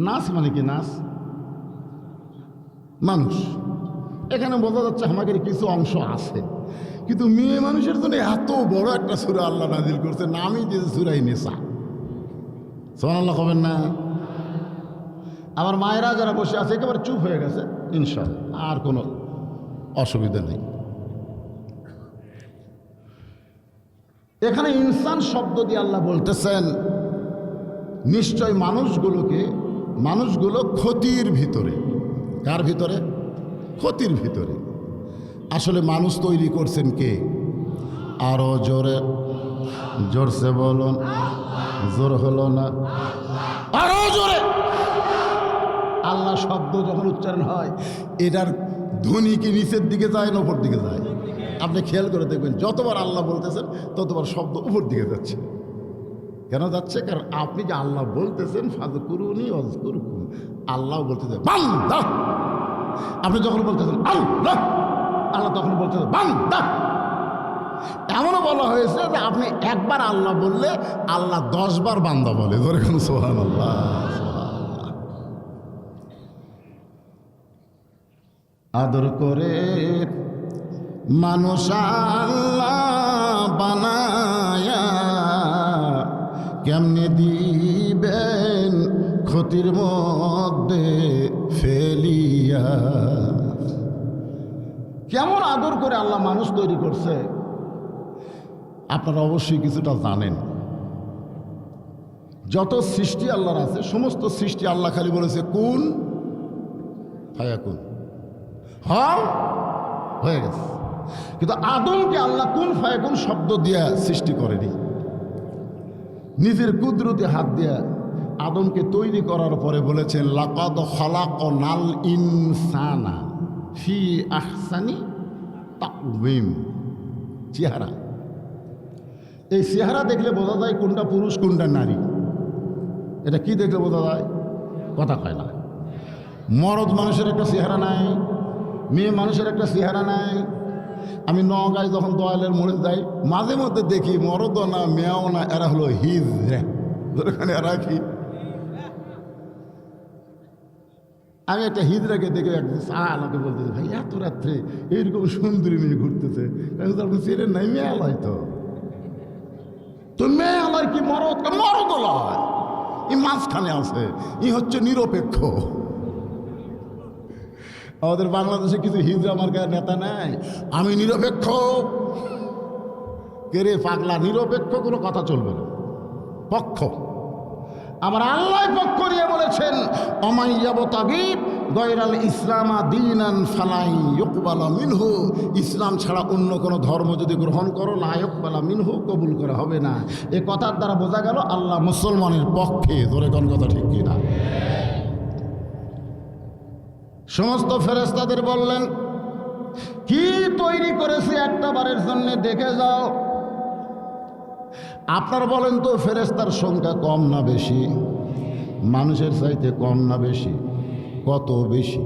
নাস মানে কি? নাস মানুষ। এখানে বোঝা যাচ্ছে আমাদের কিছু অংশ আছে, কিন্তু মেয়ে মানুষের জন্য এত বড় একটা সূরা আল্লাহ নাজিল করছে, নামই দিয়েছে সূরা নিসা। সুবহানাল্লাহ কবেন না? আমার মায়েরা যারা বসে আছে একেবারে চুপ হয়ে গেছে, ইনশাআল্লাহ আর কোনো অসুবিধা নেই। এখানে ইনসান শব্দ দিয়ে আল্লাহ বলতেছেন নিশ্চয় মানুষগুলো ক্ষতির ভিতরে। কার ভিতরে? ক্ষতির ভিতরে। আসলে মানুষ তৈরি করছেন কে? আরো জোরে, জোরসে বলুন, জোর হলো না, আরো জোরে। আল্লাহ শব্দ যখন উচ্চারণ হয়, এটার ধ্বনি কি নিচের দিকে যায় না উপর দিকে যায়? আপনি খেয়াল করে দেখবেন, যতবার আল্লাহ বলতেছেন ততবার শব্দ উপর দিকে যাচ্ছে। কেন যাচ্ছে? কারণ আপনি যে আল্লাহ বলতেছেন ফাযকুরুনি আযকুরকুম, আল্লাহ বলতেছেন বান্দা। আপনি যখন বলতেছেন আল্লাহ, আল্লাহ তখন বলতেছেন বান্দা। এমনও বলা হয়েছে যে আপনি একবার আল্লাহ বললে আল্লাহ 10 বার বান্দা বলে। ধরে কোন সুবহানাল্লাহ। আদর করে মানুষ আল্লাহ বানায়া কেমনে দিবেন ক্ষতির মধ্যে ফেলিয়া। কেমন আদর করে আল্লাহ মানুষ তৈরি করছে আপনারা অবশ্যই কিছুটা জানেন। যত সৃষ্টি আল্লাহর আছে, সমস্ত সৃষ্টি আল্লাহ খালি বলেছে কুন ফায়াকুন, হও, হয়ে গেছে। কিন্তু আদমকে আল্লাহ কুন ফায়াকুন শব্দ দিয়া সৃষ্টি করেনি। নিজের কুদরতে হাত দিয়া আদমকে তৈরি করার পরে বলেছেন লাকাদ খালাকনাল ইনসানা ফি আহসানি তাকওয়িম। চেহারা, এই চেহারা দেখলে বোঝা যায় কোনটা পুরুষ কোনটা নারী। এটা কি দেখলে বোঝা যায়? কথা কয় না। মরদ মানুষের একটা চেহারা নাই, মেয়ে মানুষের একটা চেহারা নাই। আমি নওগাঁয় যখন দয়ালের মোড়ে যাই মাঝে মধ্যে দেখি মরদও না মেয়াও না, এরা হলো হিজড়া। এরা কি? আমি একটা হিজড়াকে দেখে একদিন আমাকে বলতেছে, ভাই এত রাত্রে এইরকম সুন্দরী মেয়ে ঘুরতেছে, আপনি চেনেন নাই? মেয়ে আলাই তো মেয়ে আলাই কি মরদ? মরদ লয়, ই মাঝখানে আছে, ই হচ্ছে নিরপেক্ষ। আমাদের বাংলাদেশে কিছু হিজড়া মার্কার নেতা নাই, আমি নিরপেক্ষ। কে রে পাগলা? নিরপেক্ষ কোনো কথা চলবে না, পক্ষ। আমার আল্লাহ পক্ষ নিয়ে বলেছেন অমাইয়াবতাগি গয়রাল ইসলামা দীনান ফালাই ইউকবালা মিনহু। ইসলাম ছাড়া অন্য কোনো ধর্ম যদি গ্রহণ করো লা ইউকবালা মিনহু, কবুল করা হবে না। এ কথার দ্বারা বোঝা গেল আল্লাহ মুসলমানের পক্ষে। ধরে কোন কথা ঠিক কিনা? সমস্ত ফেরেশতাদের বললেন কি তৈরি করেছে একটা বারের জন্য দেখে যাও। আপনারা বলেন তো ফেরেশতার সংখ্যা কম না বেশি? মানুষের চাইতে কম না বেশি? কত বেশি?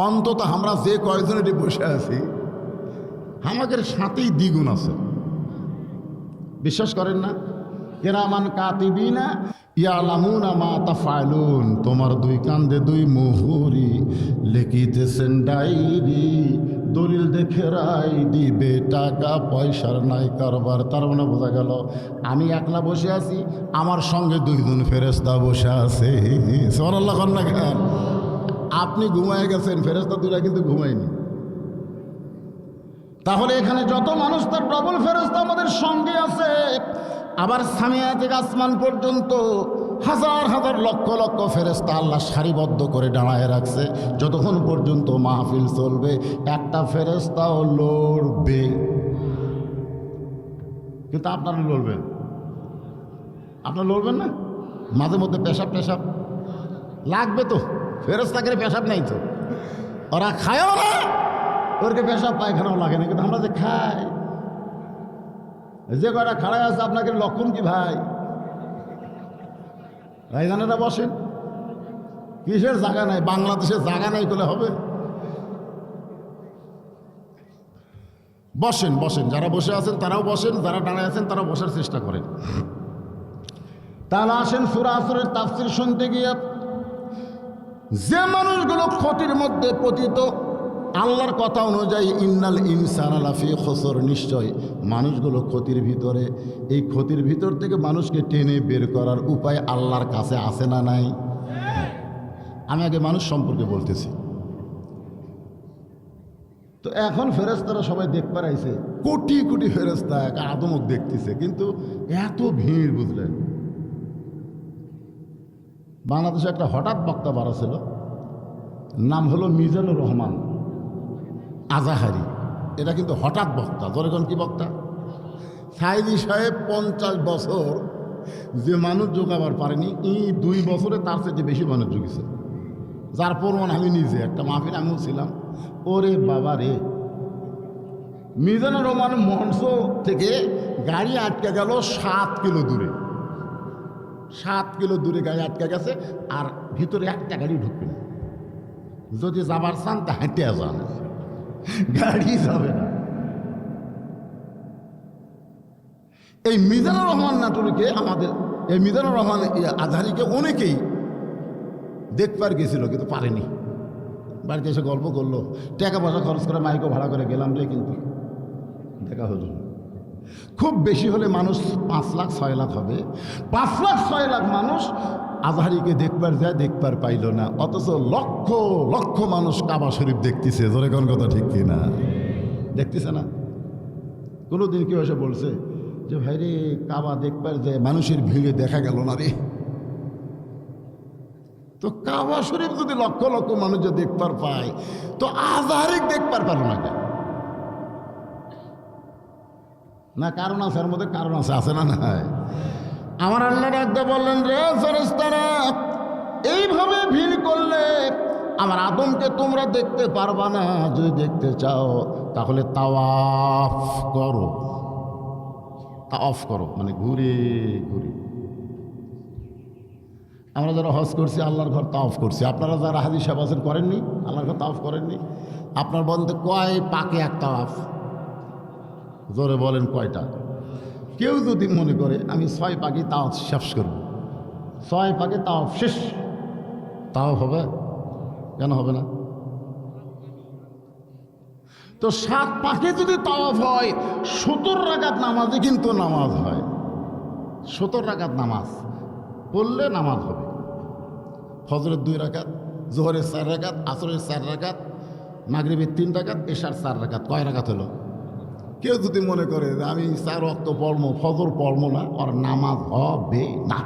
অন্তত আমরা যে কয়জন এটি বসে আছি আমাদের সাথেই দ্বিগুণ আছে। বিশ্বাস করেন না? কিরামান কাতিবিনা ইয়ালামুনা মা তাফআলুন। তোমার দুই কান্দে দুই মুহুরি লিখিতেছেন ডায়েরি, দলিল দেখে রায় দিবে, টাকা পয়সার নাই কারবার। তার মানে বোঝা গেল আমি একলা বসে আছি, আমার সঙ্গে দুইজন ফেরেশতা বসে আছে। সুবহানাল্লাহ কন্যা খান। আপনি ঘুমায় গেছেন, ফেরেশতা দুইটা কিন্তু ঘুমায়নি। তাহলে এখানে যত মানুষ তার ডবল ফেরেশতা আমাদের সঙ্গে আছে। আবার সামিয়া থেকে আসমান পর্যন্ত হাজার হাজার লক্ষ লক্ষ ফেরেশতা আল্লাহ সারিবদ্ধ করে দাঁড়ায় রাখছে। যতক্ষণ পর্যন্ত মাহফিল চলবে একটা ফেরেশতাও লড়বে। কিন্তু আপনারা লড়বেন? আপনারা লড়বেন না? মাঝে মধ্যে পেশাব টেশাব লাগবে তো। ফেরেশতাকে পেশাব নেই তো, ওরা খায়ও না, ওরকে পেশাব পায়খানাও লাগে না। কিন্তু আমরা যে খাই, যে কয়টা খাড়াই আছে আপনাকে লক্ষণ কি ভাই? রায়জানেরা বসেন, কিসের জায়গা নাই? বাংলাদেশের জায়গা নাই বলে হবে? বসেন বসেন, যারা বসে আছেন তারাও বসেন, যারা দাঁড়ায় আছেন তারাও বসার চেষ্টা করেন। তাহলে আসেন সূরা আসরের তাফসীর শুনতে গিয়ে যে মানুষগুলো ক্ষতির মধ্যে পতিত, আল্লাহর কথা অনুযায়ী ইন্নাল ইনসানা লাফি খুসর, নিশ্চয় মানুষগুলো ক্ষতির ভিতরে। এই ক্ষতির ভিতর থেকে মানুষকে টেনে বের করার উপায় আল্লাহর কাছে আছে না নাই? আমি আগে মানুষ সম্পর্কে বলতেছি। তো এখন ফেরেশতারা সবাই দেখবার আইছে, কোটি কোটি ফেরেশতা এক আদমক দেখতেছে, কিন্তু এত ভিড় বুঝলেন। বাংলাদেশে একটা হঠাৎ বক্তা বাড়া ছিল, নাম হলো মিজানুর রহমান আজাহারি। এটা কিন্তু হঠাৎ বক্তা। ধরেন কি বক্তা? সাইদি সাহেব 50 বছর যে মানুষ যোগাবার পারেনি, এই 2 বছরে তার চেয়ে বেশি মানুষ জুগিছে। যার প্রমাণ আমি নিজে, একটা মাহফিল আমিও ছিলাম। ওরে বাবা রে, মিজানুর রহমান মঞ্চ থেকে গাড়ি আটকে গেল 7 কিলো দূরে। 7 কিলো দূরে গাড়ি আটকে গেছে, আর ভিতরে একটা গাড়ি ঢুকবে না। যদি যাবার চান তা হেঁটে যান, গাড়ি যাবে না। এই মিজানুর রহমান নাটুরিকে আমাদের, এই মিজানুর রহমান আজহারিকে অনেকেই দেখবার গেছিল কিন্তু পারেনি। বাড়িতে এসে গল্প করলো, টাকা পয়সা খরচ করে মাইকও ভাড়া করে গেলাম রে, কিন্তু দেখা হলো না। খুব বেশি হলে মানুষ 5 লাখ 6 লাখ হবে। 5 লাখ 6 লাখ মানুষ আজহারিকে দেখবার যায়, দেখবার পাইল না। অথচ লক্ষ লক্ষ মানুষ কাবা শরীফ দেখতেছে। ধরে কোন কথা ঠিক কিনা? দেখতেছে না? কোনোদিন কেউ এসে বলছে যে ভাই রে, কাবা দেখবার যায় মানুষের ভিড়ে দেখা গেল না রে? তো কাবা শরীফ যদি লক্ষ লক্ষ মানুষ যদি দেখবার পায়, তো আজহারিক দেখবার পারো না কেন? না কারণ আছে, এর মধ্যে কারণ আছে, আছে না? নাই? আমার আল্লাহ রাখতে বললেন, রে ফেরেশতারা, এইভাবে ভিড় করলে আমার আদমকে তোমরা দেখতে পারবা না। যদি দেখতে চাও তাহলে তাওয়াফ করো। তাওয়াফ করো মানে ঘুরে ঘুরে। আমরা যারা হজ করছি, আল্লাহর ঘর তাওয়াফ করছি। আপনারা যারা হাজী সাহেব আছেন, করেননি? আল্লাহর ঘর তাওয়াফ করেননি? আপনার বলতে কয় পাকে এক তাওয়াফ? জোরে বলেন কয়টা? কেউ যদি মনে করে আমি 6 পাকে তাওয়াফ শেষ করব, 6 পাকে তাওয়াফ শেষ, তাও হবে? কেন হবে না? তো 7 পাকে যদি তাওয়াফ হয়, 70 রাকাত নামাজে কিন্তু নামাজ হয়। 70 রাকাত নামাজ পড়লে নামাজ হবে। ফজরের 2 রাকাত, জোহরের 4 রাকাত, আসরের 4 রাকাত, মাগরিবের 3 রাকাত, এশার 4 রাকাত। কয় রাকাত হলো? কেউ যদি মনে করে যে আমি 4 ওয়াক্ত পড়বো, ফজর পড়বো না, ওর নামাজ হবে না।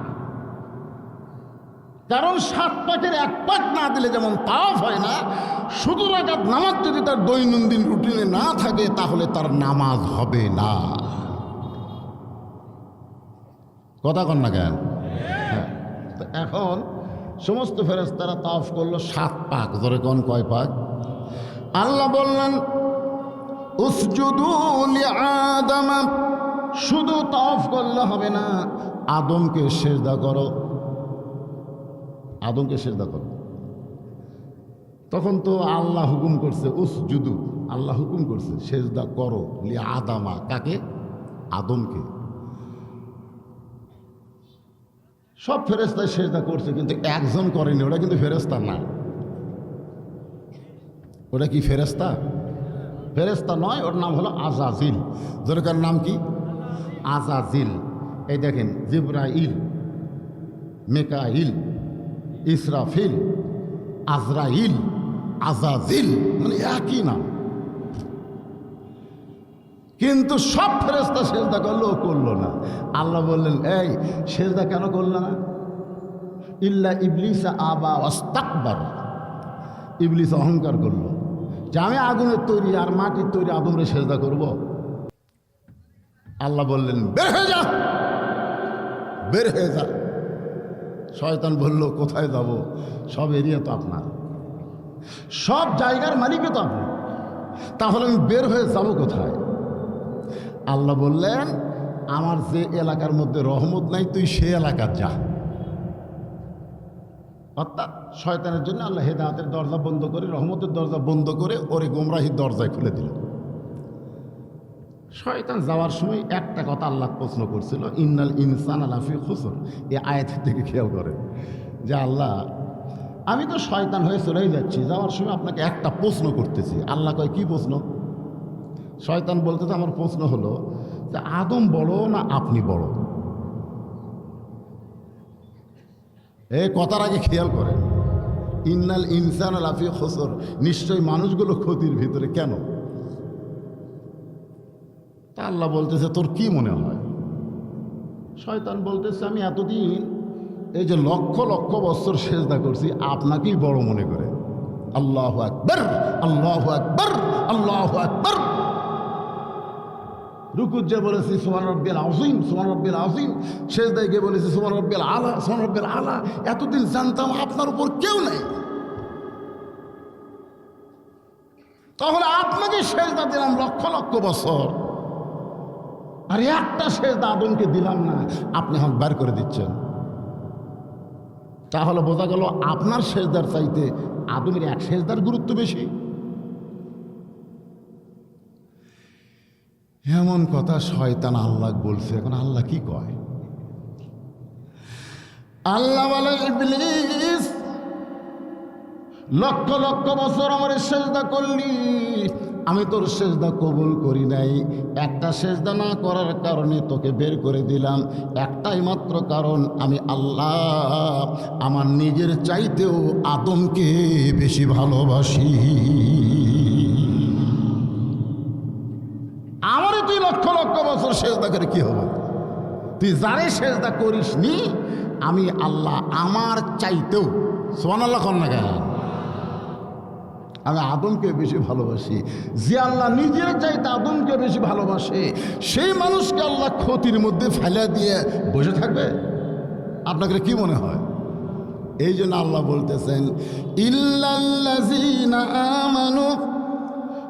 কারণ 7 পাকের 1 পাক না দিলে যেমন তাওয়াফ হয় না, 70 রাকাত নামাজ যদি তার দৈনন্দিন রুটিনে না থাকে, তাহলে তার নামাজ হবে না। কথা কন না কেন? হ্যাঁ। তো এখন সমস্ত ফেরেশতারা তাওয়াফ করলো 7 পাক। ধরে কোন কয় পাক? আল্লাহ বললেন, উসজুদু লিআদম। শুধু তাওয়াফ করলে হবে না, আদমকে সিজদা করো। আদমকে সিজদা করো। তখন তো আল্লাহ হুকুম করছে উসজুদু, আল্লাহ হুকুম করছে সিজদা করো লিআদমা। কাকে? আদমকে। সব ফেরেশতা সিজদা করছে, কিন্তু একজন করেনি। ওটা কিন্তু ফেরেশতা না। ওটা কি ফেরেশতা? ফেরেশতা নয়, ওর নাম হলো আজাজিল। যেটার নাম কি? আজাজিল। এই দেখেন, জিবরাইল, মেকাইল, ইসরাফিল, আজরাইল, আজাজিল, মানে একই নাম। কিন্তু সব ফেরেশতা সিজদা করলো, ও করলো না। আল্লাহ বললেন, এই সিজদা কেন করলো না? ইল্লা ইবলিসা আবা ওয়াস্তাকবার। ইবলিস অহংকার করলো যে আমি আগুনের তৈরি আর মাটির তৈরি আদমরে সিজদা করব। আল্লাহ বললেন, বের হয়ে যা, বের হয়ে যা। শয়তান বলল, কোথায় যাব? সব এরিয়া তো আপনার, সব জায়গার মালিকও তো আপনি, তাহলে আমি বের হয়ে যাব কোথায়? আল্লাহ বললেন, আমার যে এলাকার মধ্যে রহমত নাই, তুই সে এলাকার যা। অর্থাৎ শয়তানের জন্য আল্লাহ হেদায়েতের দরজা বন্ধ করে, রহমতের দরজা বন্ধ করে, ওরে গোমরাহির দরজায় খুলে দিল। শয়তান যাওয়ার সময় একটা কথা আল্লাহ প্রশ্ন করছিল, ইন্নাল ইনসানা লাফি খুসর। এই আয়াত থেকে খেয়াল করে যে আল্লাহ, আমি তো শয়তান হয়ে চলেই যাচ্ছি, যাওয়ার সময় আপনাকে একটা প্রশ্ন করতেছি। আল্লাহ কয়, কি প্রশ্ন? শয়তান বলতেছে, আমার প্রশ্ন হলো যে আদম বড় না আপনি বড়? এই কথার আগে খেয়াল করেন, ইন্নাল ইনসানা লাফি খুসর, নিশ্চয়ই মানুষগুলো ক্ষতির ভিতরে। কেন? তা আল্লাহ বলতেছে, তোর কি মনে হয়? শয়তান বলতেছে, আমি এতদিন এই যে লক্ষ লক্ষ বছর সিজদা করছি, আপনাকেই বড় মনে করে। আল্লাহু আকবার, আল্লাহু আকবার, আল্লাহু আকবার। রুকুত যে বলেছি সুবহান রাব্বিল আযীম, সুবহান রাব্বিল আযীম। সিজদায় গিয়ে বলেছি সুবহান রাব্বিল আলা, সুবহান রাব্বিল আলা। এতদিন জানতাম আপনার উপর কেউ নেই, তাহলে আপনাকে সিজদা দিলাম লক্ষ লক্ষ বছর, আর একটা সিজদা আদমকে দিলাম না, আপনি হাত বার করে দিচ্ছেন। তাহলে বোঝা গেল আপনার সিজদার চাইতে আদমের এক সিজদার গুরুত্ব বেশি। এমন কথা শয়তান আল্লাহ বলছে। এখন আল্লাহ কি কয়? আল্লাহ বলে, ইবলিস, লক্ষ লক্ষ বছর আমার সিজদা করলি, আমি তোর সিজদা কবুল করি নাই। একটা সিজদা না করার কারণে তোকে বের করে দিলাম। একটাই মাত্র কারণ, আমি আল্লাহ আমার নিজের চাইতেও আদমকে বেশি ভালোবাসি। আমারই তুই লক্ষ লক্ষ বছর সিজদা করে কি হবে? তুই যারে সিজদা করিস নি, আমি আল্লাহ আমার চাইতেও, সুবহানাল্লাহ কন না কেন, আমি আদমকে বেশি ভালোবাসি। যে আল্লাহ নিজের চাইতে আদমকে বেশি ভালোবাসে, সেই মানুষকে আল্লাহ ক্ষতির মধ্যে ফেলে দিয়ে বসে থাকবে? আপনাকে কি মনে হয়? এই জন্য আল্লাহ বলতেছেন, ইল্লাল্লাযীনা আমানু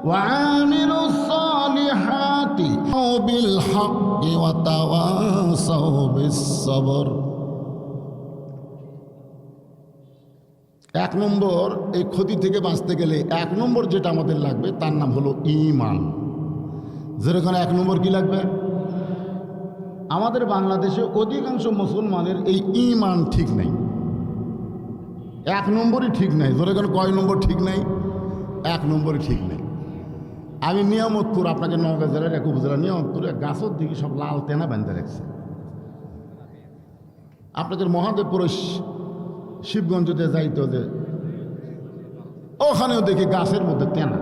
ওয়া আমিলুস সালিহাতি বিল হাক্কি ওয়া তাওয়াসাউ বিস সবর। এক নম্বর, এই ক্ষতি থেকে বাঁচতে গেলে এক নম্বর যেটা আমাদের লাগবে তার নাম হলো ঈমান। যেরকম এক নম্বর কি লাগবে? আমাদের বাংলাদেশে অধিকাংশ মুসলমানের এই ঈমান ঠিক নেই, এক নম্বরই ঠিক নেই। যেরকম কয় নম্বর ঠিক নেই? এক নম্বরই ঠিক নেই। আমি নিয়ামতপুর, আপনাকে নওগাঁ জেলার এক উপজেলা নিয়ামতপুরে গাছের দিকে সব লাল তেনা বেঁধে রাখছে। আপনাদের মহাদেবপুর শিবগঞ্জতে যাইতে হতে ওখানেও দেখি গাছের মধ্যে তেনা।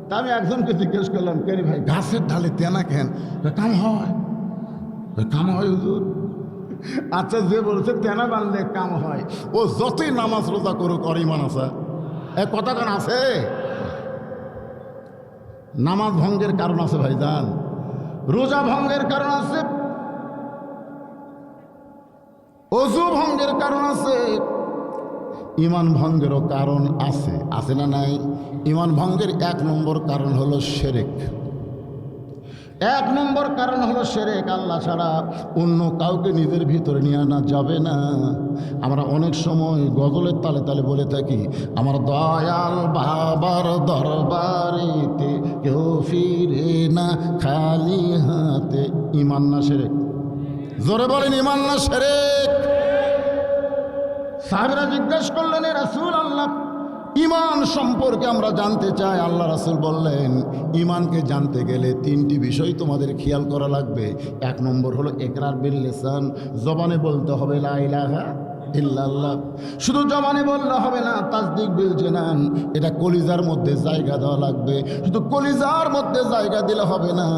তা আমি একজনকে জিজ্ঞেস করলাম, কে ভাই গাছের ঢালে তেনা কেন? কাম হয়, কাম হয় হুজুর। আচ্ছা, যে বলছে তেনা বানলে কাম হয়, ও যতই নামাজ রোজা করুক ওর ঈমান আছে? এক কথা কান আছে? নামাজ ভঙ্গের কারণ আছে ভাইজান, রোজা ভঙ্গের কারণ আছে, ওযু ভঙ্গের কারণ আছে, ঈমান ভঙ্গেরও কারণ আছে। আছে না নাই? ঈমান ভঙ্গের এক নম্বর কারণ হলো শিরক। এক নম্বর কারণ হলো শিরক। আল্লাহ ছাড়া অন্য কাউকে নিজের ভিতরে নিয়ে আনা যাবে না। আমরা অনেক সময় গজলের তালে তালে বলে থাকি, আমার দয়াল বাবার দরবারেতে কেউ ফিরে না খালি হাতে। ঈমান না শিরক? জোরে বলেন, ঈমান না শিরক? সাহাবীরা জিজ্ঞেস করলেন, এ রাসূলুল্লাহ, ঈমান সম্পর্কে আমরা জানতে চাই। আল্লাহ রাসূল বললেন, ঈমানকে জানতে গেলে তিনটি বিষয় তোমাদের খেয়াল করা লাগবে। এক নম্বর হলো ইকরার বিল লিসান, জবানে বলতে হবে লা ইলাহা ইল্লাল্লাহ। শুধু জবানে বললে হবে না, তাসদিক বিল জানান, এটা কলিজার মধ্যে জায়গা দেওয়া লাগবে। শুধু কলিজার মধ্যে জায়গা দিলে হবে না,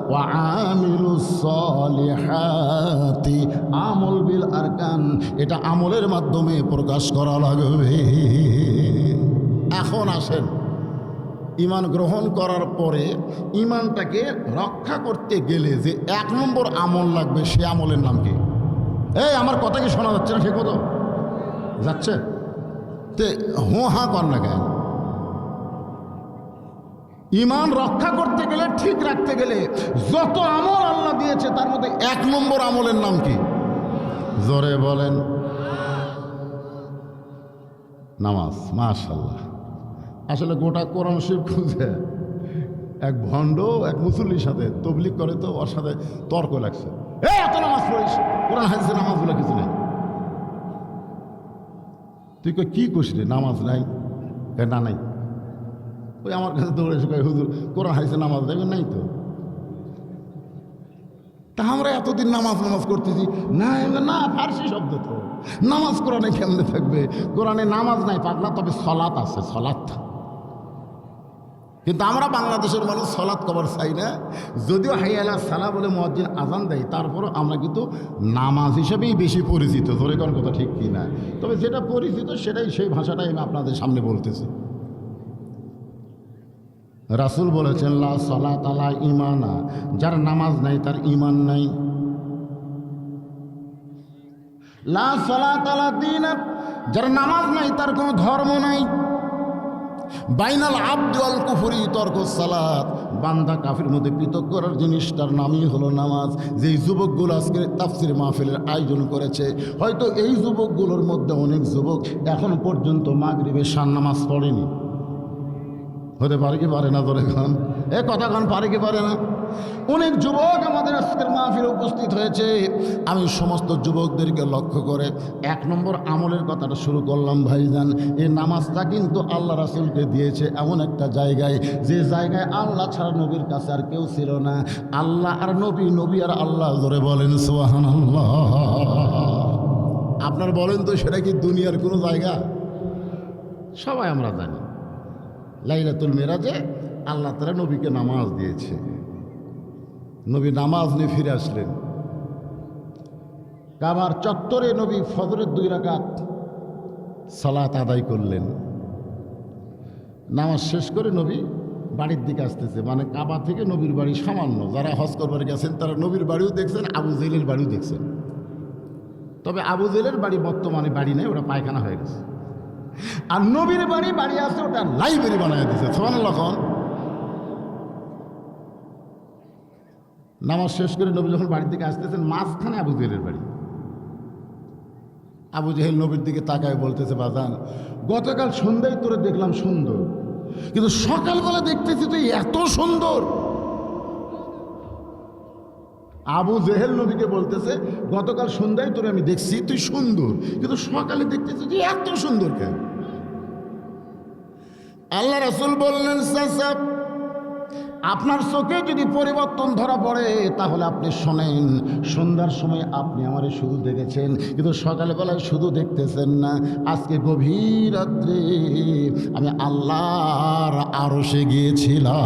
ওয়া আমিলুস সালিহাতি, আমল বিল আরকান, এটা আমলের মাধ্যমে প্রকাশ করা লাগবে। এখন আসেন, ঈমান গ্রহণ করার পরে ঈমানটাকে রক্ষা করতে গেলে যে এক নম্বর আমল লাগবে, সে আমলের নাম কি? এই আমার কথা কি শোনা যাচ্ছে না? ঠিক মতো যাচ্ছে? তে হো হাঁ কর না কেন? ঈমান রক্ষা করতে গেলে, ঠিক রাখতে গেলে যত আমল আল্লাহ দিয়েছে তার মধ্যে এক নম্বর আমলের নাম কি? জোরে বলেন। নামাজ। মাশাআল্লাহ। আসলে গোটা কোরআন শরীফ খুঁজে এক ভণ্ড এক মুসল্লির সাথে তবলিগ করে, তো ওর সাথে তর্ক লাগছে, এত নামাজ পড়িস, কোরআন হাদিসে নামাজগুলো কিছু নেই। তুই কি করিস রে? নামাজ নাই? না নাই। ওই আমার কাছে দৌড়েছে, হুজুর কোরআন হাদিসে নামাজ দেখবেন নাই তো? তা আমরা এতদিন নামাজ করতেছি না, না ফার্সি শব্দ তো, নামাজ কোরআনে কেমনে থাকবে? কোরআনে নামাজ নাই পাগলা, তবে সলাত আছে, সলাত। কিন্তু আমরা বাংলাদেশের মানুষ সলাত কবার চাই না। যদিও হাইয়া আলা সালাহ বলে মুয়াজ্জিন আজান দেয়, তারপরও আমরা কিন্তু নামাজ হিসেবেই বেশি পরিচিত। ধরে কোন কথা ঠিক কি না? তবে যেটা পরিচিত সেটাই, সেই ভাষাটাই আমি আপনাদের সামনে বলতেছি। রাসূল বলেছেন, লা সালাত আলা ঈমানা, যার নামাজ নাই তার ঈমান নাই। লা সালাত আলা দীন, যার নামাজ নাই তার কোনো ধর্ম নাই। বাইনাল আবদি ওয়াল কুফরি তরকুস সালাত, বান্দা কাফির মধ্যে পৃথক করার জিনিসটার নামই হলো নামাজ। যেই যুবকগুলো আজকে তাফসীর মাহফিলের আয়োজন করেছে, হয়তো এই যুবকগুলোর মধ্যে অনেক যুবক এখন পর্যন্ত মাগরিবের শান নামাজ পড়েনি। হতে পারে কি পারে না? ধরে খান এ কথা খান, পারে কি পারে না? অনেক যুবক আমাদের আজকের মাহফিলে উপস্থিত হয়েছে। আমি সমস্ত যুবকদেরকে লক্ষ্য করে এক নম্বর আমলের কথাটা শুরু করলাম। ভাইজান, এই নামাজটা কিন্তু আল্লাহ রাসূলকে দিয়েছে এমন একটা জায়গায়, যে জায়গায় আল্লাহ ছাড়া নবীর কাছে আর কেউ ছিল না। আল্লাহ আর নবী, নবী আর আল্লাহ। জোরে বলেন সুবহানাল্লাহ। আপনার বলেন তো, সেটা কি দুনিয়ার কোনো জায়গা? সবাই আমরা জানি লাইলাতুল মিরাজে আল্লাহ তাআলা নবীকে নামাজ দিয়েছে। নবী নামাজ নিয়ে ফিরে আসলেন। কাবার চত্বরে নবী ফজরের 2 রাকাত সালাত আদায় করলেন। নামাজ শেষ করে নবী বাড়ির দিকে আসতেছে, মানে কাবা থেকে নবীর বাড়ি সামান্য। যারা হজ করবার গেছেন তারা নবীর বাড়িও দেখছেন, আবু জেলের বাড়িও দেখছেন। তবে আবু জেলের বাড়ি বর্তমানে বাড়ি নেই, ওটা পায়খানা হয়ে গেছে। আর নবীর বাড়ি আছে, ওটা লাইব্রেরি বানায় দিয়েছে। সুবহানাল্লাহ। নামাজ শেষ করে নবী যখন বাড়ির দিকে আসতেছেন, মাঝখানে আবু জেহেলের বাড়ি। আবু জেহেল নবীর দিকে তাকায় বলতেছে, বাজান গতকাল সন্ধ্যায় তোরে দেখলাম সুন্দর, কিন্তু সকালবেলা দেখতেছি তুই এত সুন্দর। আবু জেহেল নবীকে বলতেছে, গতকাল সন্ধ্যায় তোরে আমি দেখছি তুই সুন্দর, কিন্তু সকালে দেখতেছি তুই এত সুন্দর কেন? আল্লাহ রাসূল বললেন, চাচা আপনার চোখে যদি পরিবর্তন ধরা পড়ে তাহলে আপনি শোনেন, সন্ধ্যার সময় আপনি আমারে শুধু দেখেছেন, কিন্তু সকালবেলায় শুধু দেখতেছেন না। আজকে গভীর রাত্রে আমি আল্লাহর আরশে গিয়েছিলাম।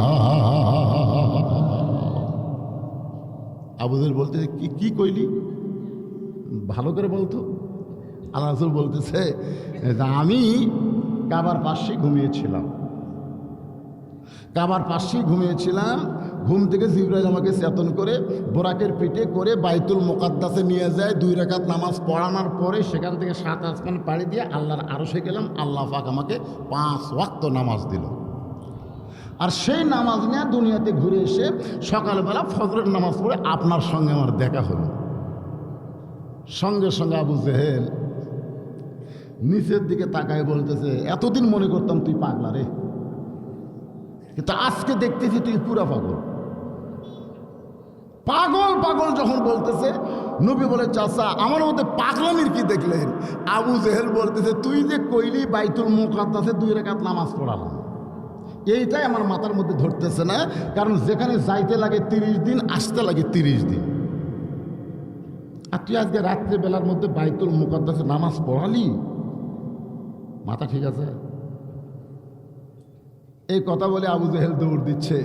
আবুদের বলতে কি কইলি, ভালো করে বলতো। আল্লাহ রাসূল বলতেছে, আমি কাবার পাশে ঘুমিয়েছিলাম। কাবার পাশেই ঘুমিয়েছিলাম। ঘুম থেকে জিবরাইল আমাকে চেতন করে বোরাকের পিঠে করে বাইতুল মুকাদ্দাসে নিয়ে যায়। 2 রাকাত নামাজ পড়ানোর পরে সেখান থেকে 7 আসমান পাড়ি দিয়ে আল্লাহর আরশে গেলাম। আল্লাহ পাক আমাকে 5 ওয়াক্ত নামাজ দিল। আর সেই নামাজ নিয়ে দুনিয়াতে ঘুরে এসে সকালবেলা ফজরের নামাজ পড়ে আপনার সঙ্গে আমার দেখা হলো। সঙ্গে সঙ্গে আবু জেহেল নিচের দিকে তাকায় বলতেছে, এতদিন মনে করতাম তুই পাগলা রে, কিন্তু আজকে দেখতেছি তুই পুরা পাগল। পাগল পাগল যখন বলতেছে, নবী বলে, চাচা আমার মধ্যে পাগলামির কি দেখলেন? আবু জেহেল বলতেছে, তুই যে কইলি বাইতুল মুকাদ্দাসে 2 রাকাত নামাজ পড়ালাম, এইটাই আমার মাথার মধ্যে ধরতেছে না। কারণ যেখানে যাইতে লাগে 30 দিন, আসতে লাগে 30 দিন। আর তুই আজকে রাত্রেবেলার মধ্যে বাইতুল মুকাদ্দাসে নামাজ পড়ালি, মাথা ঠিক আছে? এই কথা বলে আবু জেহেল দৌড় দিচ্ছে।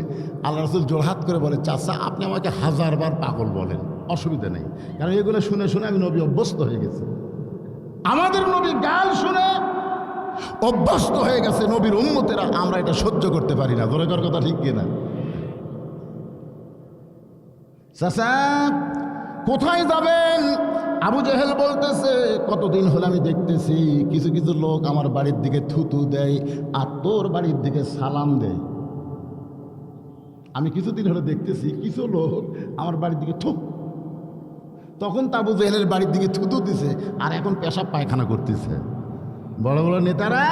আল্লাহ রাসূল জোড়হাত করে বলে, চাচা আপনি আমাকে 1000 বার পাগল বলেন, অসুবিধা নেই, কারণ এগুলো শুনে শুনে আমি নবী অভ্যস্ত হয়ে গেছি। আমাদের নবী গাল শুনে অভ্যস্ত হয়ে গেছে। নবীর উম্মতেরা আমরা এটা সহ্য করতে পারি না। ধরে কর কথা ঠিক কিনা? চাচা কোথায় যাবেন? আবু জেহেল বলতেছে, কতদিন হলে আমি দেখতেছি কিছু কিছু লোক আমার বাড়ির দিকে থুতু দেয় আর তোর বাড়ির দিকে সালাম দেয়। আমি কিছুদিন হলে দেখতেছি কিছু লোক আমার বাড়ির দিকে থুক, তখন তো আবু জেহেলের বাড়ির দিকে থুতু দিছে, আর এখন পেশাব পায়খানা করতেছে। বড় বড় নেতারা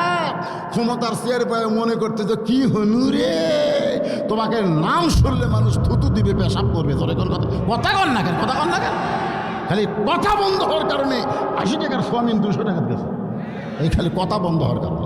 ক্ষমতার চেয়ার পায়ে মনে করতেছে, কি হনু রে, তোমাকে নাম শুনলে মানুষ থুতু দিবে, পেশাব করবে। ধরে কোন কথা কথা কর না কেন, কথা কর না কেন? খালি কথা বন্ধ হওয়ার কারণে 80 টাকার সোয়াবিন 200 টাকা গেছে, এই খালি কথা বন্ধ হওয়ার কারণে।